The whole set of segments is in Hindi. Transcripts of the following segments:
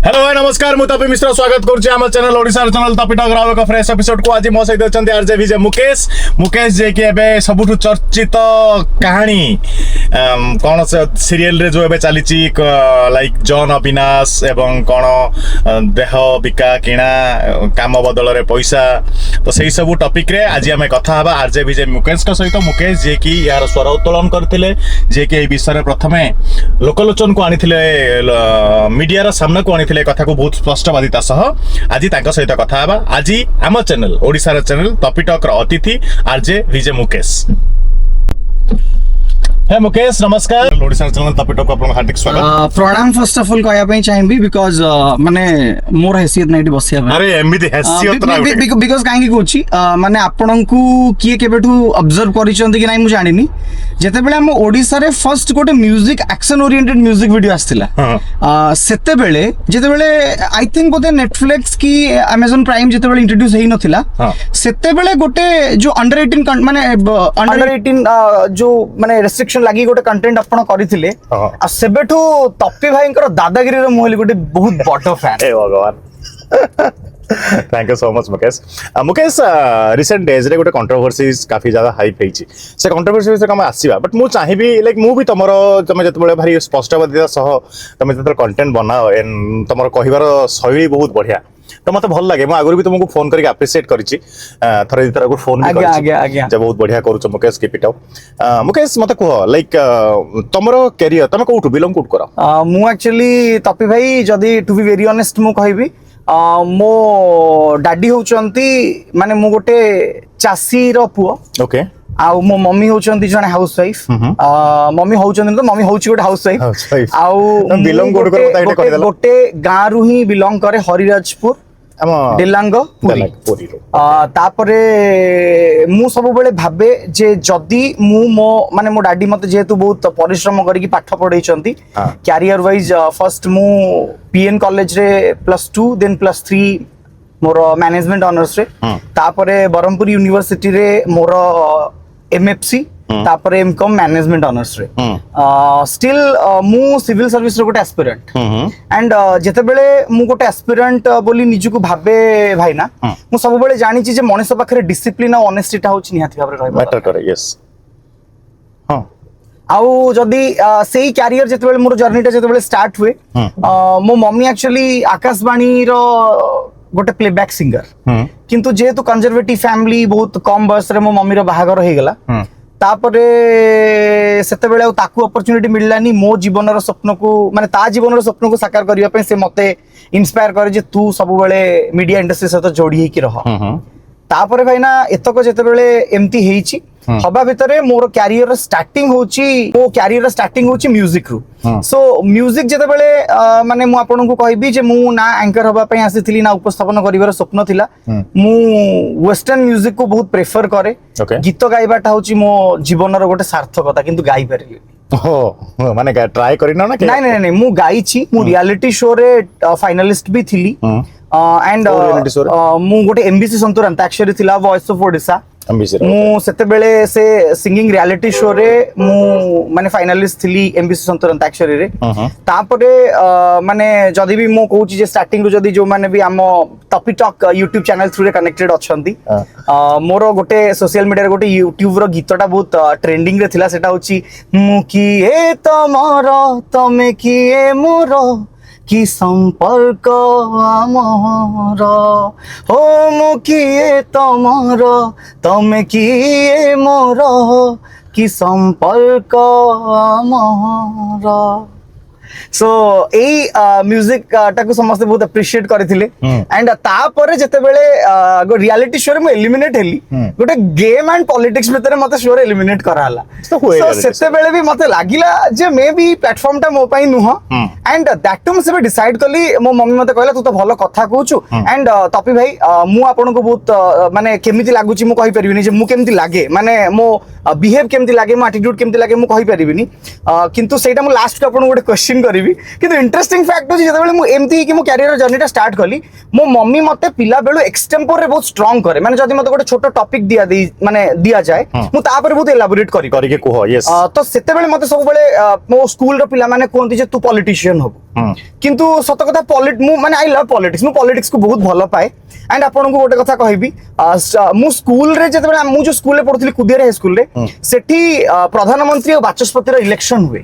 हेलो भाई नमस्कार मु तपी मिश्र स्वागत करुच्ची आम चैनल ओडिशा चैनल तपी टॉक एक फ्रेश एपिसोड को आज मो सहित अच्छा आरजे विजय मुकेश मुकेश जे कि एबे सबुठु चर्चित कहानी कौन से सीरियल रे जो एबे चली लाइक जॉन अविनाश एवं कौन देह बिका किणा काम बदल रे पैसा तो सही सब टॉपिक रे आज आम कथा हबा आरजे विजय मुकेश का सहित मुकेश जे कि यार स्वर उत्तोलन करथिले जे कि ए विषय प्रथमे लोकलोचन को आनिथिले मीडिया रा सामना को आनिथिले कथा को बहुत स्पष्टवादिता सह आज तांका सहित कथा हबा आज आम चैनल ओडिशा रा चैनल तपी टॉक रा अतिथि आरजे विजय मुकेश। हे मुकेश नमस्कार ओडिशा चैनल तपी टॉक आपन हार्दिक स्वागत। प्रणाम फर्स्ट ऑफ ऑल कहया पई चाहिबी बिकॉज़ माने मोर हैसियत नाइट बसिया भाई अरे एमिति हैसियत ना बिकॉज़ काहे कहूची माने आपन को किए केबेठू ऑब्जर्व करिसंती कि नै मु जानिनी जेते बेले हम ओडिसा रे फर्स्ट गोटे music action oriented music video आस्थिला सेते बेले जेते बेले आई थिंक बोते नेटफ्लिक्स की Amazon प्राइम जेते बेले इंट्रोड्यूस हेई नथिला सेते बेले गोटे जो अंडर 18 माने अंडर 18 जो माने रेस्ट्रिक्शन लागी गोटे कंटेंट आपण करिथिले आ सेबेठू तप्पी भाईंकर दादागिरी रो मोहली गोटे बहुत बड़ फैन हे भगवान thank you so much Mukesh Mukesh recent days रे गोटे कंट्रोवर्सीज काफी ज्यादा हाइप हेची से कंट्रोवर्सी से कम आसीबा बट मु चाहिबी लाइक मु भी तमरो तमे जते बेले भारी स्पष्टवादिता सह तमे जते कंटेंट बनाओ एंड तमरो कहिबार शैली बहुत बढ़िया तो मत भल लगे आगुरी भी तुमको फोन करके अप्रिशिएट करिछि थरे दितर को फोन भी करिछि जे बहुत बढ़िया करूछ Mukesh keep it up Mukesh मत कहो लाइक तमरो करियर तमे कोठु बिलोंग कोठ करो मु एक्चुअली तपी भाई जदी टू बी वेरी ऑनेस्ट मु कहबी मो डाडी होचंती माने मु गोटे चासी रो पुओ ओके आ मो मम्मी होचंती जने हाउस वाइफ मम्मी होचंती तो मम्मी होची गोटे हाउस वाइफ आ बिलोंग कोठ करो ताइटे कहि देला गोटे गां रु ही बिलोंग करे हरिराजपुर डेलांग पुरी तापरे मु सब बेले भाबे जे जदी मु मो माने मो डाडी मते जेतु बहुत परिश्रम करिकि पाठ पढैचंती कैरियर वाइज फर्स्ट मु पीएन कॉलेज रे +2 देन +3 मोर मैनेजमेंट ऑनर्स रे तापरे बरहमपुर यूनिवर्सिटी रे मोर एमएफसी तापरे एमकॉम मैनेजमेंट ऑनर्स रे स्टिल मु सिविल सर्विस रो गोटे एस्पिरेंट एंड जेते बेले मु गोटे एस्पिरेंट बोली निजु को भाबे भाई ना मु सब बेले जानि छी जे मनुष्य पाखरे डिसिप्लिन और ऑनेस्टी होची निहाती भाबरे रहबा मैटर करे यस हां आउ जदी सेही कैरियर जेते बेले मोर जर्नीटा जेते बेले स्टार्ट हुए मो मम्मी एक्चुअली आकाशवाणी रो गोटे प्लेबैक सिंगर किंतु जेहेतु कंजर्वेटिव फैमिली बहुत कम बयस रे मो मम्मी रो बाहागर हो गेला तापरे सेते बेले ताकू अपॉर्चुनिटी मिललानी मो जीवन स्वप्न को माने ता जीवन स्वप्न को साकार करिया पे से मते इंस्पायर करे जे तू सब बेले मीडिया इंडस्ट्री सहित जोड़ी हेकी रह तापरे भाई ना एतक जेते बेले एमती हेची हबा भितरे मोर कैरियर स्टार्टिंग होची म्यूजिक रु सो म्यूजिक जेते बेले माने मु आपन को कहबी जे मु ना एंकर हबा पई आसीथिली ना उपस्थापन करिवार स्वप्न थिला मु वेस्टर्न म्यूजिक को बहुत प्रेफर करे गीत गाइबाटा होची मो जीवन रो गोटे सार्थकता किंतु गाई परिली हो माने ट्राई करिनो ना नहीं नहीं मु गाई छी मु रियलिटी शो रे फाइनलिस्ट भी थिली एंड मु गोटे एमबीसी संतूर अंताक्षरी थिला वॉइस ऑफ ओडिशा मु सेते बेले से सिंगिंग रियलिटी शो रे मु माने फाइनलिस्ट थिली एमबीसी संतूर अंताक्षरी रे तापरे माने जदी भी मु कहूची जे स्टार्टिंग रु जदी जो माने भी हम तपी टॉक YouTube चैनल थ्रू रे कनेक्टेड अछंती मोर गोटे सोशल मीडिया रे गोटे YouTube रो गीतटा बहुत ट्रेंडिंग रे थिला सेटा होची मु की ए तमरो तमे की ए मोरो की संपर्क आमर हो मु किए तमर तमे किए मोर की संपर्क आमर सो ए म्यूजिक टाको समस्त बहुत अप्रिशिएट करथिले एंड तापर जेते बेले गो रियलिटी शो रे म एलिमिनेट हेली गोटे गेम एंड पॉलिटिक्स भीतर मते शो रे एलिमिनेट कराला सो सेते बेले भी मते लागिला जे मे बी प्लेटफॉर्म टा मो पई नुह एंड दैट टू से डिसाइड कली मो मम्मी मते कहला तू तो भलो कथा कहूछु एंड तपी भाई मु आपन को बहुत माने केमिति लागुची मु कहि परिबिनी जे मु केमिति लागे माने मो बिहेव केमिति लागे मो एटीट्यूड केमिति लागे मु कहि परिबिनी किंतु सेटा मु लास्ट को आपन गोटे क्वेश्चन करिवि किंतु इंटरेस्टिंग फैक्ट होची जेते बेले मु एमती कि मु कैरियर जर्नीटा स्टार्ट कली मो मम्मी मते पिला बेलु एक्सटेम्पोर रे बहुत स्ट्रांग करे माने जदी मते गोटे छोटो टॉपिक दिया जाए मु ता पर बहुत एलाबोरेट करी के कह यस तो सेते बेले मते सब बेले मो स्कूल रो पिला माने कोंती जे तू पॉलिटिशियन हो କିନ୍ତୁ ସତ କଥା ମୁଁ ମାନେ ଆଇ ଲଭ୍ ପଲିଟିକ୍ସ, ମୁଁ ପଲିଟିକ୍ସ କୁ ବହୁତ ଭଲ ପାଏ। एंड आपन को गोटे कथा कहबी, मु स्कूल रे जेते मु जो स्कूल रे पढुथली कुदियर हाई स्कूल रे, सेठी प्रधानमंत्री और बाचस्पति रो इलेक्शन हुए।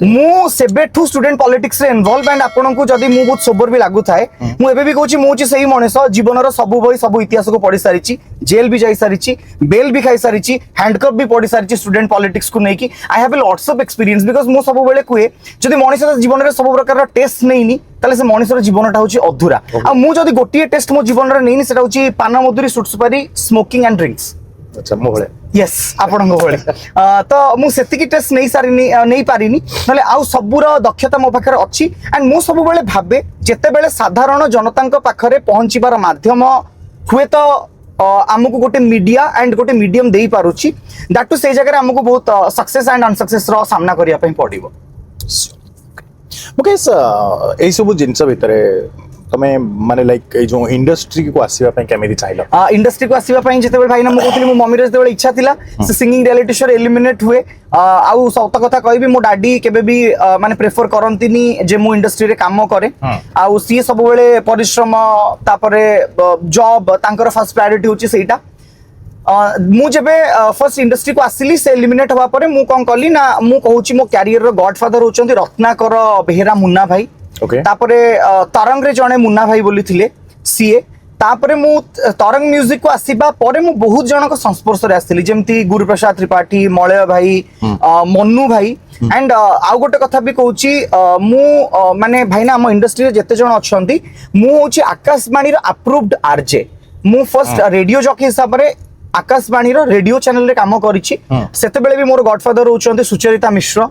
मु सेबेठू स्टूडेंट पॉलिटिक्स रे इन्वॉल्व। एंड आपन को जदी मु बहुत सोबर भी लागु थाए, मु एबे भी कहूची मु छि सही मनेस जीवन रो सब बही सब इतिहास को पढी सारिची, जेल भी जाई सारिची, बेल भी खाई सारिची, हैंडकप भी पढी सारिची स्टूडेंट पॉलिटिक्स को नेकी। I have lots of experience because मु सब बेले कुए जदी मनीष जीवन रे सब प्रकार टेस्ट नेइनी ताले से मनीषर जीवनटा होची अधूरा। आ मु जदी गोटिए टेस्ट मो जीवन रे नेइनी सेटा होची पान मधुरी सुट सुपारी स्मोकिंग एंड ड्रिंक्स। अच्छा मो भले यस आपन को भले तो मु सेति की टेस्ट नहीं सारिनी नहीं पारिनी, नले आउ सबुर दक्षता मो पाखरे अछि। एंड मु सब बेले भाबे जेते बेले साधारण जनतांक पाखरे पहुंचीबार माध्यम हुए तो आमको गोटे मीडिया एंड गोटे मीडियम देई पारुची, दैट टू से जगह आमको बहुत सक्सेस एंड अनसक्सेस रो सामना करिया पई पड़िबो। मुकेश एई सब जिंस भितरे तमे माने लाइक ए जो इंडस्ट्री को आसीबा पई केमिति चाहिलो? इंडस्ट्री को आसीबा पई जेते बेले भाई ना मु कहतली मो मम्मी रे जेते बेले इच्छा थिला से सिंगिंग रियलिटी शो एलिमिनेट हुए। आउ सत कथा कहबी मो डैडी केबे भी माने प्रेफर करंतिनी जे मु इंडस्ट्री रे काम करे। आउ सी सब बेले परिश्रम तापरे जॉब तांकर फर्स्ट प्रायोरिटी होची सेटा। मु जेबे फर्स्ट इंडस्ट्री को आसिली से एलिमिनेट हवा परे मु कोन कली ना मु कहूची मो कैरियर रो गॉडफादर होचंती रत्नाकर बेहेरा मुन्ना भाई। तापरे तरंग रे जणे मुन्ना भाई बोली थिले सीए। तापरे मु तरंग म्यूजिक को आसीबा परे मु बहुत जण को संस्पर्श रे आसिली जेमती गुरुप्रसाद त्रिपाठी, मलय भाई, मन्नू भाई। एंड आउ गोटे कथा भी कहूची मु माने भाई ना हम इंडस्ट्री रे जेते जण अछंती मु होची आकाशवाणी रो अप्रूव्ड आरजे। मु फर्स्ट रेडियो जॉकी हिसाब रे आकाशवाणी रो रेडियो चैनल रे काम करिछि। सेते बेले भी मोर गॉडफादर होचंती सुचरिता मिश्र।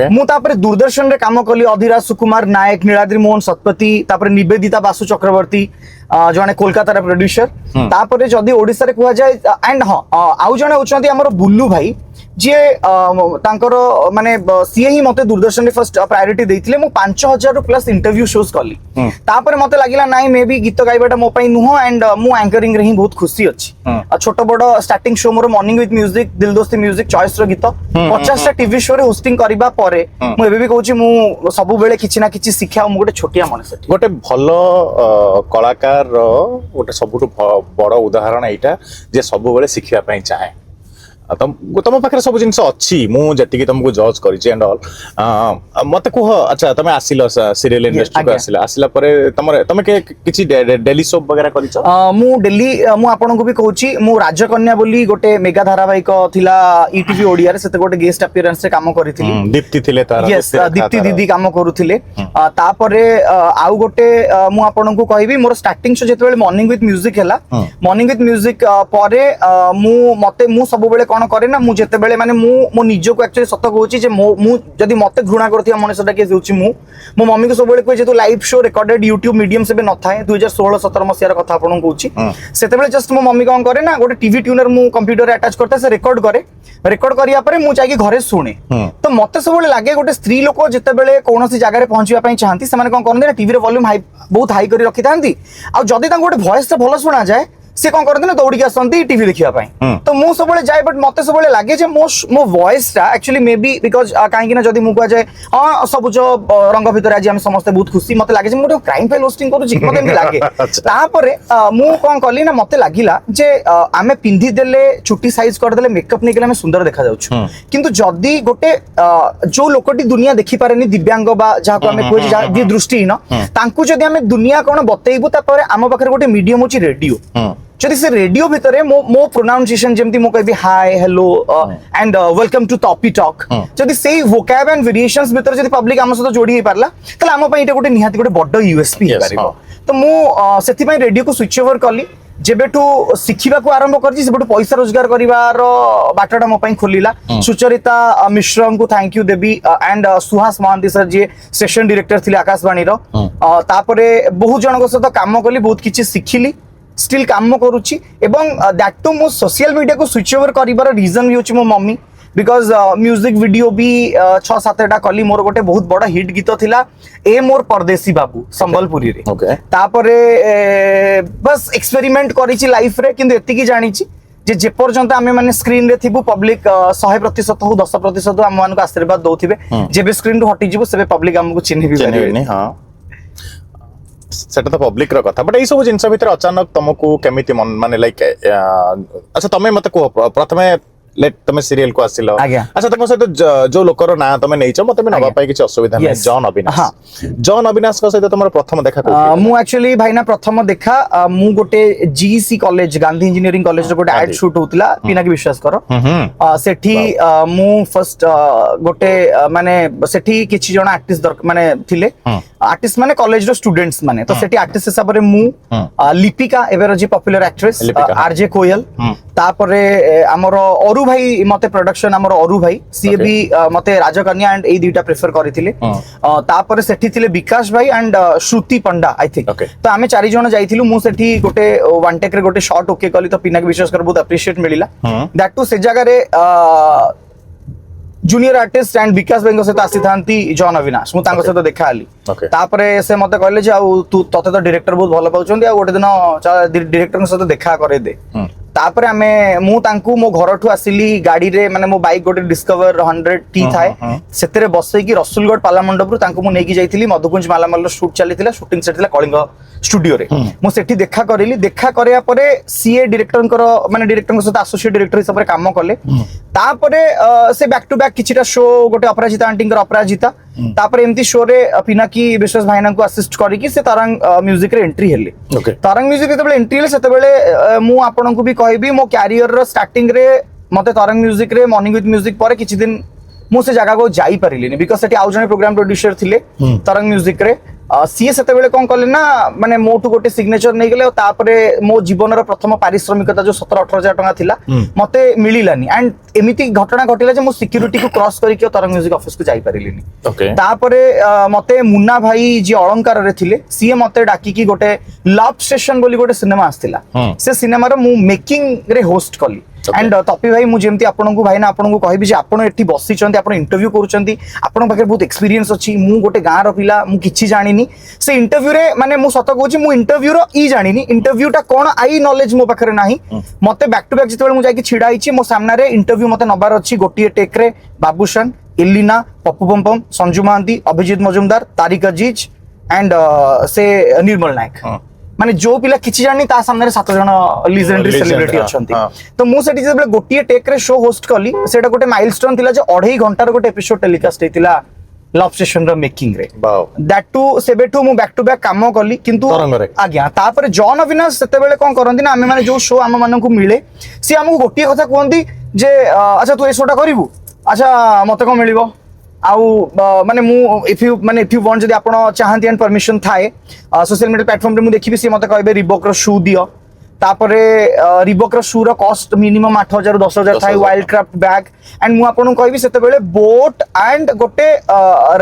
मु तापरे दूरदर्शन रे काम कली अधिराज सुकुमार नायक, नीलाद्रि मोहन सतपति, तापरे निवेदिता बासु चक्रवर्ती जने कोलकाता रे प्रोड्यूसर। तापरे जदी ओडिसा रे कुआ जाय एंड आउ जने होचंती हमर बुल्लू भाई जे तांकर माने सीए ही मते दूरदर्शन रे फर्स्ट प्रायोरिटी देथिले। मु 5000 रु प्लस इंटरव्यू शोज कली। तापरे मते लागिला नाइ मे बी गीत गाइबाटा मो पई नुह। एंड मु एंकरिंग रे ही बहुत खुशी अछि। छोट बड़ starting show more morning with music, दिल दोस्ती म्यूजिक चॉइस रो गीत 50 टा टीवी शो रे होस्टिंग करिबा परे मु एबे भी कहूची मु सब बेले किछि ना किछि शिक्षा मु गोटे छोटिया मनुष्य गोटे भलो कलाकार रो गोटे सबुटु बड़ उदाहरण एटा जे सब बेले शिखिया पई चाहे। तुम पाखे सब जिन अच्छी मु जति तुमको जज कर एंड ऑल मत कह। अच्छा तुम आसिल सीरियल इंडस्ट्री को आसिला परे तुम किछि डेली सोप वगैरह करिछ? मु डेली मु आपन को भी कहूची मु राजकन्या बोली गोटे मेगा धारावाहिक थिला ईटीवी ओडिया रे सेते गोटे गेस्ट अपीयरेंस रे काम करिथिली। दीप्ति थिले तार यस दीप्ति दीदी काम करूथिले। तापरे आउ गोटे मु आपन को कहबी मोर स्टार्टिंग शो जेते बेले मॉर्निंग विथ म्यूजिक हला। मॉर्निंग विथ म्यूजिक परे मु सब बेले करे ना मु जेते बेले माने मो निजो को एक्चुअली सत कहूची जे मु जदी मते घृणा करथिया मनुष्यटा के होची मो मम्मी को सब बेले कहे जे तो live show recorded YouTube medium से बे न थाए 2016-17 मसिया कथा आपन कहूची। सेते बेले जस्ट मो मम्मी कोन करे ना गोटे टीवी ट्यूनर मु कंप्यूटर रे अटैच करता से रिकॉर्ड करिया परे मु जाई घरे सुने। तो मते सब बेले लागे गोटे स्त्री लोक जेते बेले कोनोसी जगह रे पहुंचिया पई चाहंती से माने कोन करन दे टीवी रे वॉल्यूम हाई बहुत हाई करी रखि थांती। आ जदी ता गोटे वॉइस से भलो सुना जाए से कौन करते ना दौड़ी के आसती टीवी देखिया पाई। तो मु सब जाए बट मते सब लगे जे मो वॉइस टा एक्चुअली मे बी बिकॉज कहीं ना जदी मु कह जाए हां सब जो रंग भीतर आज हम समस्त बहुत खुशी मते लागे जे मु क्राइम फाइल होस्टिंग करू छी मते एम लागे। तापरे मु कोन कली ना मते लागिला जे आमे पिंधी देले चुट्टी साइज कर देले मेकअप नै केले हम सुंदर देखा जाउछु। किंतु जदी गोटे जो लोकटी दुनिया देखि पारेनी दिव्यांग बा जाहा को हमें कोइ जे दृष्टिहीन तांकु जदी हमें दुनिया कोन बतेइबु तापर आम पाखरे गोटे मीडियम होची रेडियो। जदि से रेडियो भितरे मो प्रोनाउंसिएशन जेमती मो कहबी hi hello and welcome to टॉपी टॉक जदि सेही वोकैब एंड वेरिएशंस भितर जदि पब्लिक हम सहित जोड़ी हे पारला तले हम पई एटा गोटे निहाती गोटे बड्ड यूएसपी हे पारिबो। तो मो सेति पई रेडियो को स्विच ओवर कली जेबेठू शिखिबा को आरंभ करछि सेबेठू पैसा रोजगार करिवार बाटटा मो पई खोलिला। सुचरिता मिश्र को thank you Debi and Suhas Mahanti sir जे सेशन डायरेक्टर थिले आकाशवाणी रो। तापरे बहुत जन को सहित काम कली बहुत किछि सिखिली स्टिल काम करुच्ची एवं दैट टू मो सोशल मीडिया को स्विच ओवर करिवार रीजन भी होची मो मम्मी बिकॉज म्यूजिक वीडियो भी 6-7टा कली मोर गोटे बहुत बड़ा हिट गीत थिला ए मोर परदेसी बाबू संबलपुरी रे। तापरे बस एक्सपेरिमेंट करिछि लाइफ रे किंतु एतिकी जानिछि जे जेपर्यंत आमे माने स्क्रीन रे थिबु पब्लिक 100% हो 10% आम मानको आशीर्वाद दउथिबे जेबे स्क्रीन रू हटि जिवो सेबे पब्लिक हमको चिन्हि भी चिन्हिबेनी हां सेटा तो पब्लिक रो कथा बट एई सब जिंस भितर अचानक तुमको केमिति मन माने लाइक अच्छा तमे मते को प्रथमे लेट तमे सीरियल को आसिलो अच्छा तम सहित जो लोकर ना तमे नैचो मते में नबा पाई किछ असुविधा नै जॉन अविनाश को सहित तमर प्रथम देखा को मु एक्चुअली भाईना प्रथम देखा मु गोटे GC college Gandhi engineering college रो गोटे एड शूट होतला पिनाकी विश्वास करो सेठी मु फर्स्ट गोटे माने सेठी किछि जण आर्टिस्ट माने थिले आर्टिस्ट माने कॉलेज रो स्टूडेंट्स माने तो सेठी आर्टिस्ट हिसाब रे मु लिपिका एवर जी पॉपुलर एक्ट्रेस आरजे कोयल तापरे हमर अरु भाई मते प्रोडक्शन हमर अरु भाई सी भी मते राजकन्या एंड ए दुटा प्रेफर करिथिले तापरे सेठी थिले विकास भाई and Shruti Panda I think तो आमे चारि जण जाइथिलु मु सेठी गोटे वन टेक रे गोटे शॉट ओके कली तो पिनाक विश्वास कर बहुत अप्रिशिएट मिलिला दैट टू से जगह रे जूनियर आर्टिस्ट एंड विकास भाई सहित आसी थांती जॉन अविनाश मु तांको सहित देखा आली तापरे से मते कहले जे आ तू तते तो डायरेक्टर बहुत भलो पाउछंदी आ गोटे दिन डायरेक्टर सहित देखा करे दे तापरे आमे मु तांकू मो घर ठु आसिली गाड़ी रे माने मो बाइक गोटे डिस्कवर 100 थाए सेतेरे बसई की रसुलगढ़ पाला मंडप रु तांकू मु नेकी जाइथिली मधुकुंज मालामाल रो शूट चलीथिला शूटिंग सेट थिला कलिंग स्टूडियो रे मु सेठी देखा करिली देखा करया परे सीए डायरेक्टर माने डायरेक्टर सहित एसोसिएट डायरेक्टर हिसाब रे काम कले तापरे से बैक टू बैक किछिटा शो गोटे अपराजिता आंटी अपराजिता तापर एमती शो रे पिनाकी विश्वास भाईना को असिस्ट करी कि से तरंग म्यूजिक रे एंट्री हेले तरंग म्यूजिक जेतेबेले एंट्री हेले सेतेबेले मु आपन को भी कहबी मो कैरियर रो स्टार्टिंग रे मते तरंग म्यूजिक रे मॉर्निंग विथ म्यूजिक पर किछि दिन मु से जगह को जाई परिलिनी बिकॉज़ सेठी आउ जने प्रोग्राम प्रोड्यूसर थिले तरंग म्यूजिक रे सीए सेते बेले कोन कले ना माने मोटू गोटे सिग्नेचर नै गेले तापरे मो जीवन रो प्रथम पारिश्रमिकता जो 17-18,000 टका थिला मते मिलिलानी एंड एमिति घटना घटिला जे मो सिक्युरिटी को क्रॉस करी के तरंग म्यूजिक ऑफिस को जाई परिलिनी तापरे मते मुन्ना भाई जे अलंकार रे थिले सीए मते डाकी की गोटे लव स्टेशन बोली गोटे सिनेमा आस्थिला से सिनेमा रो मु मेकिंग रे होस्ट कली एंड तपी भाई मु जेमती आपन को भाई ना आपन को कहबी जे आपन एठी बसी चंती आपन इंटरव्यू करूचंती आपन पाखे बहुत एक्सपीरियंस अछि मु गोटे गां रो पिला मु किछि जानिनी से इंटरव्यू रे माने मु सत कहूची मु इंटरव्यू रो ई जानिनी इंटरव्यू टा कोन आई नॉलेज मो पाखरे नाही मते बैक टू बैक जितबे मु जाई कि छिडा आइछि मो सामना रे इंटरव्यू मते नबार अछि गोटिए टेक रे बाबूशन इलिना पप्पू पम्पम संजू महांती अभिजीत मजुमदार तारिक अजीज एंड से निर्मल नायक माने जो पिला किछि जानि ता सामने रे 7 जण लेजेंडरी सेलिब्रिटी अछंती तो मु सेठी जेबे गोटिए टेक रे शो होस्ट कली सेटा गोटे माइलस्टोन थिला जे 2.5 घंटा रो गोटे एपिसोड टेलीकास्ट हेतिला लव स्टेशन रो मेकिंग रे दैट टू सेबेटू मु बैक टू बैक काम कली किंतु आज्ञा तापर जॉन अविनाश सेते बेले कोन करंती ना आमे माने जो शो आम मानन को मिले सी हमको गोटिए कथा कहंती जे अच्छा तू ए शोटा करिवु अच्छा मते को मिलिबो आउ माने मु इफ यू वांट जदी आपण चाहंती एंड परमिशन थाए सोशल मीडिया प्लेटफॉर्म रे मु देखिबी सी मते कहबे रिबॉक रो शू दियो तापरे रिबॉक रो शू रो कॉस्ट मिनिमम 8,000 ରୁ 10,000 थाए वाइल्ड क्राफ्ट बैग एंड मु आपण कहबी सेते बेले बोट एंड गोटे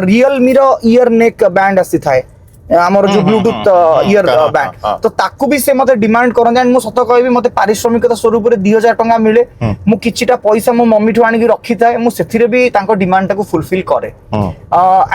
रियलमी रो ईयर नेक बैंड आसी थाए हमर जो ब्लूटूथ ईयर बैंड तो ताकू भी से मते डिमांड करन एंड मु सत कहबी मते पारिश्रमिकता स्वरूप रे 2,000 टका मिले मु किछिटा पैसा मो मम्मी ठु आनी रखी थाए मु सेथिरे भी तांको डिमांड टाको फुलफिल करे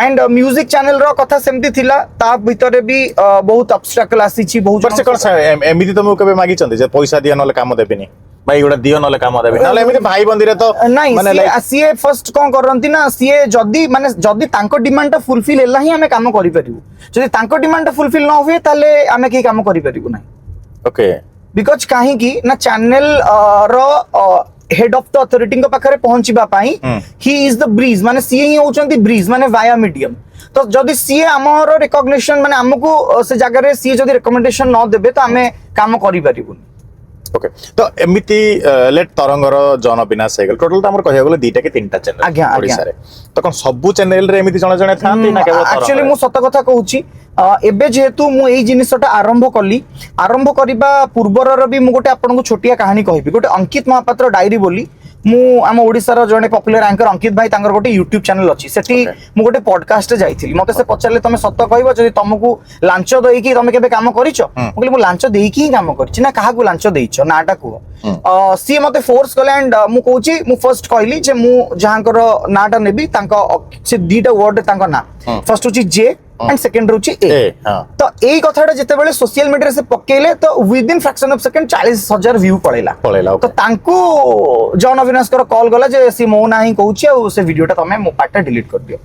एंड म्यूजिक चैनल रो कथा सेमती थिला ता भीतरे भी बहुत ऑब्स्टैकल आसी छी बहुत से कोन एमिति तुम कबे मागी चंदी जे पैसा दिया नले काम देबेनी भाई गोटा दियो नले काम देबे नले एमिति भाई बंदिरे तो माने सीए फर्स्ट कोन करंती ना सीए जदी माने जदी तांको डिमांड टा फुलफिल हैला ही हमें काम करि परिबु जदी तांको डिमांड टा फुलफिल न होए ताले हमें की काम करि परिबु नै ओके बिकॉज़ काहे की ना चैनल रो हेड ऑफ द अथॉरिटी को पाखरे पहुंचीबा पाई ही इज द ब्रीज माने सीए ही होचंती ब्रीज माने वाया मीडियम तो जदी सीए हमर रिकॉग्निशन माने हमकु से जगह रे सीए जदी रिकमेंडेशन न देबे तो हमें काम करि परिबु ओके तो एमिति लेट तरंगर जॉन अविनाश हेगल टोटल त हमर कहिया गेले दुईटा के तीनटा चैनल ओडिसा रे तो कोन सबु चैनल रे एमिति जण जण थांती ना केवल तरंगर एक्चुअली मु सत कथा कहूची एबे जेहेतु मु एई जिनिसटा आरंभ करिबा पूर्वरर भी मु गोटे आपन को छोटिया कहानी कहबी गोटे अंकित महापात्र डायरी बोली मु आम ओडिसा रो जने पॉपुलर एंकर अंकित भाई तांगर गोटे यूट्यूब चैनल अछि सेठी मु गोटे पॉडकास्ट जाइथिली मते से पचारले तमे सत्य कहबो जदी तुमको लांच देई की तमे केबे काम करिचो मु कहली मु लांच देई की काम करिछि ना काहा को लांच देइछो नाटा को सी मते फोर्स कले एंड मु कहूची मु फर्स्ट कहली जे मु जहांकर नाटा नेबी तांको से दीटा वर्ड तांको ना फर्स्ट होची जे एंड सेकंड होची ए हां तो एई कथाटा जेतेबेले सोशल मीडिया से पकेले तो with in fraction of second 40,000 view पळेला तो तांकू जॉन अविनाश कर कॉल गला जे सी मो नाही कहूची आ से वीडियोटा तमे मो पार्ट डिलीट कर दियो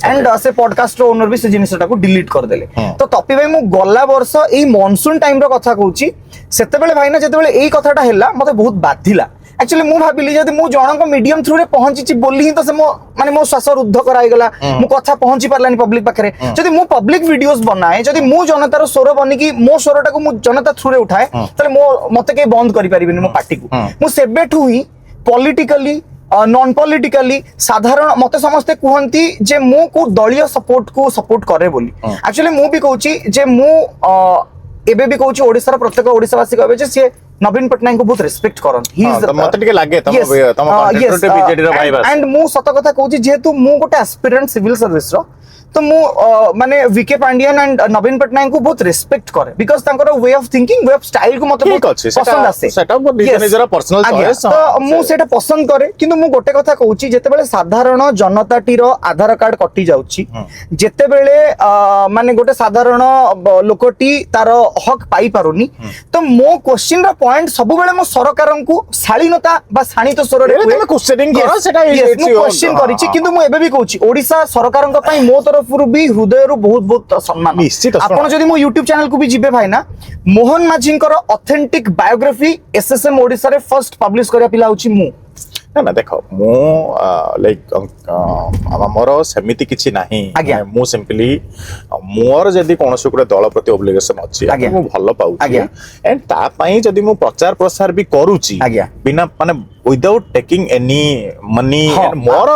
एंड से पॉडकास्ट ओनर भी से जिनिसटा को डिलीट कर देले तो तपी भाई मु गल्ला वर्ष एई मॉनसून टाइम रो कथा कहूची सेतेबेले भाई ना जेतेबेले एई कथाटा हैला मते बहुत बाधिला एक्चुअली मु भाबिली जदि मु जनक मीडियम थ्रू रे पहुंची बोली ही तो से मो माने मो श्वास रुद्ध कराई गला मु कथा पहुंची परलानी पब्लिक पाखरे जदि मु पब्लिक वीडियोस बनाए जदि मु जनतार स्वर बनी की मो स्वरटा को मु जनता थ्रू रे उठाए तले मो मते के बंद करि परिबिनी मो पार्टी को मु सेबेठु ही पॉलिटिकली नॉन पॉलिटिकली साधारण मते समस्ते कहती जे मु को दलीय सपोर्ट को सपोर्ट करे बोली एक्चुअली मु भी कहूची जे मु एबे भी कहूची ओडिसा रो प्रत्येक ओडिसावासी कहबे जे से नवीन पटनायक को बहुत रेस्पेक्ट करन ही इज मते टिके लागे तम कंटेंट रे बीजेडी रो भाई बस एंड मु सत कथा कहूची जेतु मु गोटे एस्पिरेंट सिविल सर्विस रो तो मु माने वीके पांडियन एंड नवीन पटनायक को बहुत रेस्पेक्ट करे बिकॉज़ तांकर way of thinking way of style को मते बहुत पसंद आसे सेटा निजरा पर्सनल चॉइस तो मु सेटा पसंद करे किंतु मु गोटे कथा कहूची जेते बेले साधारण जनताटी रो आधार कार्ड कटि जाउची जेते बेले माने गोटे साधारण लोकटी तार हक पाई पारुनी तो मो क्वेश्चन रो पॉइंट सब बेले मो सरकारन को शालीनता बा शाणित स्वर रे क्वेश्चनिंग करो सेटा क्वेश्चन करिछि किंतु मु एबे भी कहूची ओडिसा सरकारन का पई मो तरफ भी हृदय बहुत बहुत सम्मान निश्चित आपण जदि मो YouTube चैनल को भी जिबे भाई ना मोहन माझी ऑथेंटिक बायोग्राफी एसएसएम ओडिसा रे फर्स्ट पब्लिश करिया पिला होची मु ना देख मु लाइक मोर सेमिति किछि नाही मु सिंपली मोर जदि कोनोसी गुटे दल प्रति ऑब्लिगेशन अछि मु भलो पाउछि एंड ता पई जदि मु प्रचार प्रसार भी करूछि बिना माने without taking any money more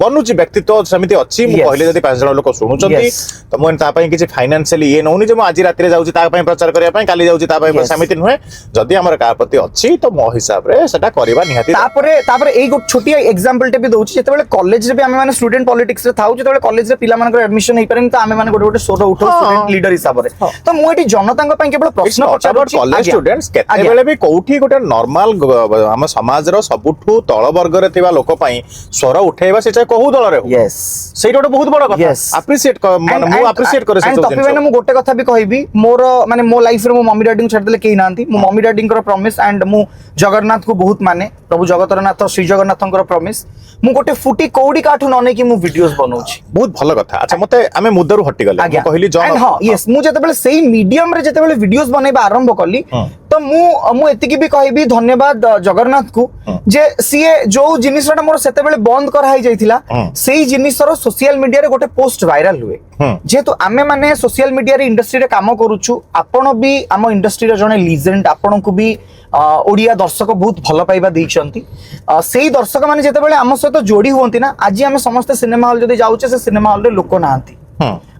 बनुछि व्यक्तित्व समिति अछि मु कहले जदि 5 जण लोक सुनुचंती त मु ता पई किछि फाइनेंशियली ये नउनी जे मु आज राति रे जाउछि ता पई प्रचार करिया पई काली जाउछि ता पई समिति नहे जदि हमर का प्रति अछि तो मो हिसाब रे सेटा करबा निहाती तापरे एक छोटी एग्जांपल टे भी दउछि जेतेबेले कॉलेज रे भी आमे माने स्टूडेंट पॉलिटिक्स रे थाउ जेतेबेले कॉलेज रे पिला मानकर एडमिशन हे परन त आमे माने गोटे गोटे सोरो उठो स्टूडेंट लीडर हिसाब रे तो मु एटी जनतांग पई केवल प्रश्न पचारुछि कॉलेज स्टूडेंट्स केते बेले भी कोठी गोटे नॉर्मल हम समाज रो सबुठु तळ वर्ग रे थिबा लोक पई स्वर उठेबा से चाहे कहू दल रे यस सेटा बहुत बड़ कथा अप्रिशिएट मु अप्रिशिएट करे से तो तपि मु गोटे कथा भी कहबी मोर माने मो लाइफ रे मो मम्मी डैडी को छाड़ देले केही नांती मो मम्मी डैडी को प्रॉमिस एंड मु जगन्नाथ को बहुत माने प्रभु जगतरनाथ श्री जगन्नाथंकर प्रॉमिस मु गोटे फुटी कौड़ी काठू न नै कि मु वीडियोस बनौछि बहुत भलो कथा अच्छा मते आमे मुद्दारू हटि गले मु कहली जॉन हां यस मु जेतेबेले सेही मीडियम रे जेतेबेले वीडियोस बनेबा आरंभ कली तो मु एतिकी भी कहबी धन्यवाद जगन्नाथ को जे सीए जो जिनिसटा मोर सेतेबेले बंद करा ही जाइथिला सेही जिनिसर सोशल मीडिया रे गोटे पोस्ट वायरल हुए जेतु आमे माने सोशल मीडिया रे इंडस्ट्री रे काम करूछु आपण भी आम इंडस्ट्री रे जने लीजेंड आपण को भी ओडिया दर्शक बहुत भल पाइबा देइछंती सेही दर्शक माने जेतेबेले आम सहित जोड़ी हुंती ना आज आमे समस्त सिनेमा हॉल जदी जाउचे से सिनेमा हॉल रे लोक नाहंती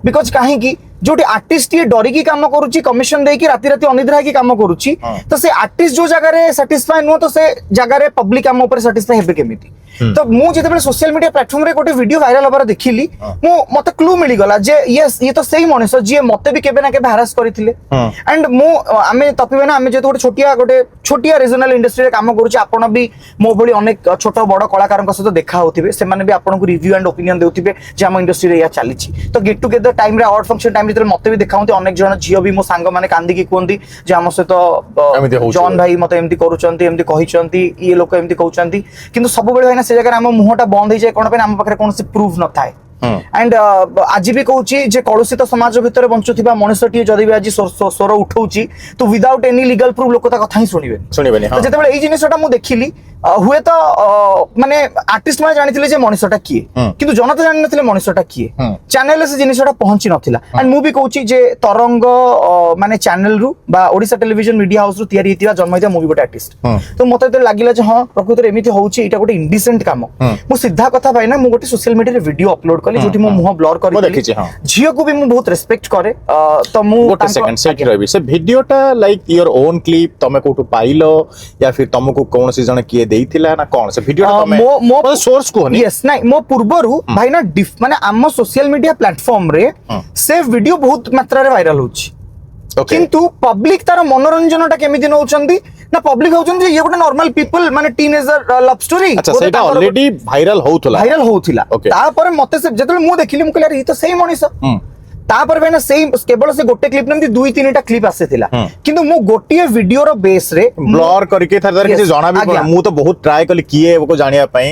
बिकॉज काहे की जोटी आर्टिस्ट ये डरी की काम करूची कमिशन देकी राति राति अनिद्रा की काम करूची तो से आर्टिस्ट जो जगह रे सैटिस्फाई नो तो से जगह रे पब्लिक काम ऊपर सैटिस्फाई हेबे केमिति तो मु जेतेबेले सोशल मीडिया प्लेटफॉर्म रे गोटे वीडियो वायरल होबार देखिली मु मते क्लू मिली गला जे यस ये तो सही मनुष्य जे मते भी केबे ना केबे हरास करिथिले एंड मु आमे तपिबे ना आमे जे गोटे छोटिया रीजनल इंडस्ट्री रे काम करूची आपण भी मो भली अनेक छोट बड़ कलाकार सहित देखा होथिबे से माने भी आपण को रिव्यू एंड ओपिनियन देउथिबे जे हम इंडस्ट्री रे या चलीची तो गेट टुगेदर टाइम रे अवार्ड फंक्शन टाइम रे मते भी देखाउंती अनेक जण झियो भी मो सांग माने कांदी की कोंदी जे हम सहित जॉन भाई मते एमती करूचंती एमती कहिचंती ये लोक एमती कहउचंती किंतु सब बेले भाई ना से जगह हम मुहटा बंद हो जाए कोन पे हम पाखरे कोनसी प्रूफ न थाए एंड आज भी कहूची जे कलुषित समाज भितर बंचुथिबा मनुष्यटी जदि भी आज स्वर उठौची तो विदाउट एनी लीगल प्रूफ लोक ता कथा ही सुनिबे तो जेतेबेले एई जिनिसटा मु देखिली हुए तो माने आर्टिस्ट माने जानिथिले जे मनुष्यटा किए किंतु जनता जानि नथिले मनुष्यटा किए चैनल से जिनिसटा पहुंची नथिला एंड मु भी कहूची जे तरंग माने चैनल रु बा ओडिसा टेलीविजन मीडिया हाउस रु तयारी हितिबा जन्मैदा मूवी गोटे आर्टिस्ट तो मते तो लागिला जे हां प्रकृति रे एमिति होउची एटा गोटे इंडिसेंट काम मु सीधा कथा भाई ना मु गोटे सोशल मीडिया रे वीडियो अपलोड कली जोटी मु मुह ब्लर करी झियो को भी मु बहुत रिस्पेक्ट करे तो मु गोटे सेकंड सेट रहबी से वीडियोटा लाइक योर ओन क्लिप तमे कोटु पाइलो या फिर तुमको कोनसी जने किए देइथिला ना कोन से वीडियोटा तमे मो सोर्स को हनी यस नाही मो पूर्वरु भाई ना माने आम सोशल मीडिया प्लेटफॉर्म रे से वीडियो बहुत मात्रा रे वायरल होची किंतु पब्लिक तार मनोरंजनटा केमिति नउचंदी ନା ପବ୍ଲିକ ହଉଛନ୍ତି ଯେ ଇଏ ଗୋଟେ ନର୍ମାଲ ପିପଲ ମାନେ টিনেজର ଲଭ ଷ୍ଟୋରୀ ଆଚ୍ଛା ସେଇଟା ଅଲରେଡି ଭାଇରାଲ ହଉଥିଲା ଭାଇରାଲ ହଉଥିଲା Okay. ତାପରେ ମତେ ସେ ଯେତେବେଳେ ମୁଁ ଦେଖିଲି ମୁଁ କହିଲି ଆରେ ଇଏ ତ ସେଇ ମଣିଷ ତାପରେ ଭାଇନା ସେଇ କେବଳ ସେ ଗୋଟେ କ୍ଲିପ ନୁହନ୍ତି 2-3ଟା କ୍ଲିପ ଆସିଥିଲା କିନ୍ତୁ ମୁଁ ଗୋଟିଏ ଭିଡିଓର ବେସ ରେ ବ୍ଲର କରିକି ଥରେ କିଛି Yes, ଜଣା ବି ଆଜ୍ଞା। ମୁଁ ତ ବହୁତ ଟ୍ରାଏ କଲି କିଏ ଏକୁ ଜାଣିବା ପାଇଁ